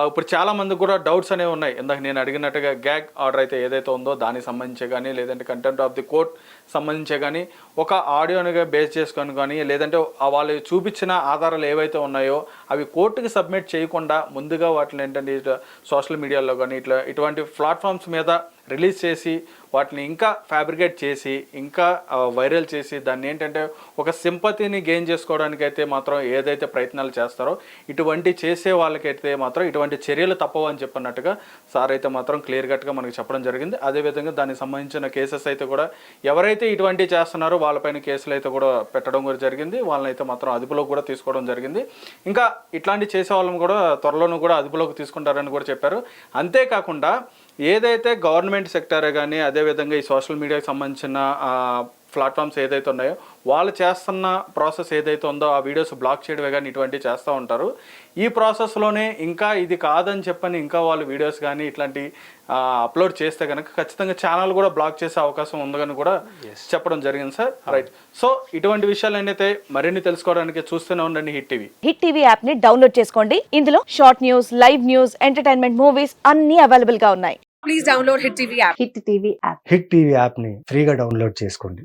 ఇప్పుడు చాలా మందికి కూడా డౌట్స్ అనేవి ఉన్నాయి. ఇందాక నేను అడిగినట్టుగా గ్యాగ్ ఆర్డర్ అయితే ఏదైతే ఉందో దానికి సంబంధించే కానీ, లేదంటే కంటెంప్ట్ ఆఫ్ ది కోర్ట్ సంబంధించే కానీ, ఒక ఆడియోనిగా బేస్ చేసుకొని కానీ, లేదంటే వాళ్ళు చూపించిన ఆధారాలు ఏవైతే ఉన్నాయో అవి కోర్టుకి సబ్మిట్ చేయకుండా ముందుగా వాటిని ఏంటంటే సోషల్ మీడియాలో కానీ ఇటువంటి ప్లాట్ఫామ్స్ మీద రిలీజ్ చేసి వాటిని ఇంకా ఫ్యాబ్రికేట్ చేసి ఇంకా వైరల్ చేసి దాన్ని ఏంటంటే ఒక సింపతిని గెయిన్ చేసుకోవడానికి అయితే మాత్రం ఏదైతే ప్రయత్నాలు చేస్తారో ఇటువంటి చేసే వాళ్ళకైతే మాత్రం ఇటువంటి చర్యలు తప్పవు అని చెప్పినట్టుగా సార్ అయితే మాత్రం క్లియర్ కట్గా మనకి చెప్పడం జరిగింది. అదేవిధంగా దానికి సంబంధించిన కేసెస్ అయితే కూడా ఎవరైతే ఇటువంటివి చేస్తున్నారో వాళ్ళపైన కేసులు అయితే కూడా పెట్టడం కూడా జరిగింది. వాళ్ళని అయితే మాత్రం అదుపులోకి కూడా తీసుకోవడం జరిగింది. ఇంకా ఇట్లాంటి చేసే వాళ్ళని కూడా త్వరలోనూ కూడా అదుపులోకి తీసుకుంటారని కూడా చెప్పారు. అంతేకాకుండా ఏదైతే గవర్నమెంట్ సెక్టరే కానీ అదేవిధంగా ఈ సోషల్ మీడియాకి సంబంధించిన ప్లాట్ఫామ్స్ ఏదైతే ఉన్నాయో వాళ్ళు చేస్తున్న ప్రాసెస్ ఏదైతే ఉందో ఆ వీడియోస్ బ్లాక్ చేయడమే కానీ ఇటువంటివి చేస్తూ ఉంటారు. ఈ ప్రాసెస్లోనే ఇంకా ఇది కాదని చెప్పని ఇంకా వాళ్ళు వీడియోస్ కానీ ఇట్లాంటి అప్లోడ్ చేస్తే కనుక ఖచ్చితంగా ఛానల్ కూడా బ్లాక్ చేసే అవకాశం ఉందని కూడా చెప్పడం జరిగింది సార్. రైట్. సో ఇటువంటి విషయాలు ఏంటైతే మరిన్ని తెలుసుకోవడానికి చూస్తూనే ఉండండి hit TV. Hit TV app ని డౌన్లోడ్ చేసుకోండి. ఇందులో short news, live news, entertainment movies అన్ని అవైలబుల్ గా ఉన్నాయి. Please download Hit TV app. Hit TV app. Hit TV యాప్ని ఫ్రీగా డౌన్లోడ్ చేసుకోండి.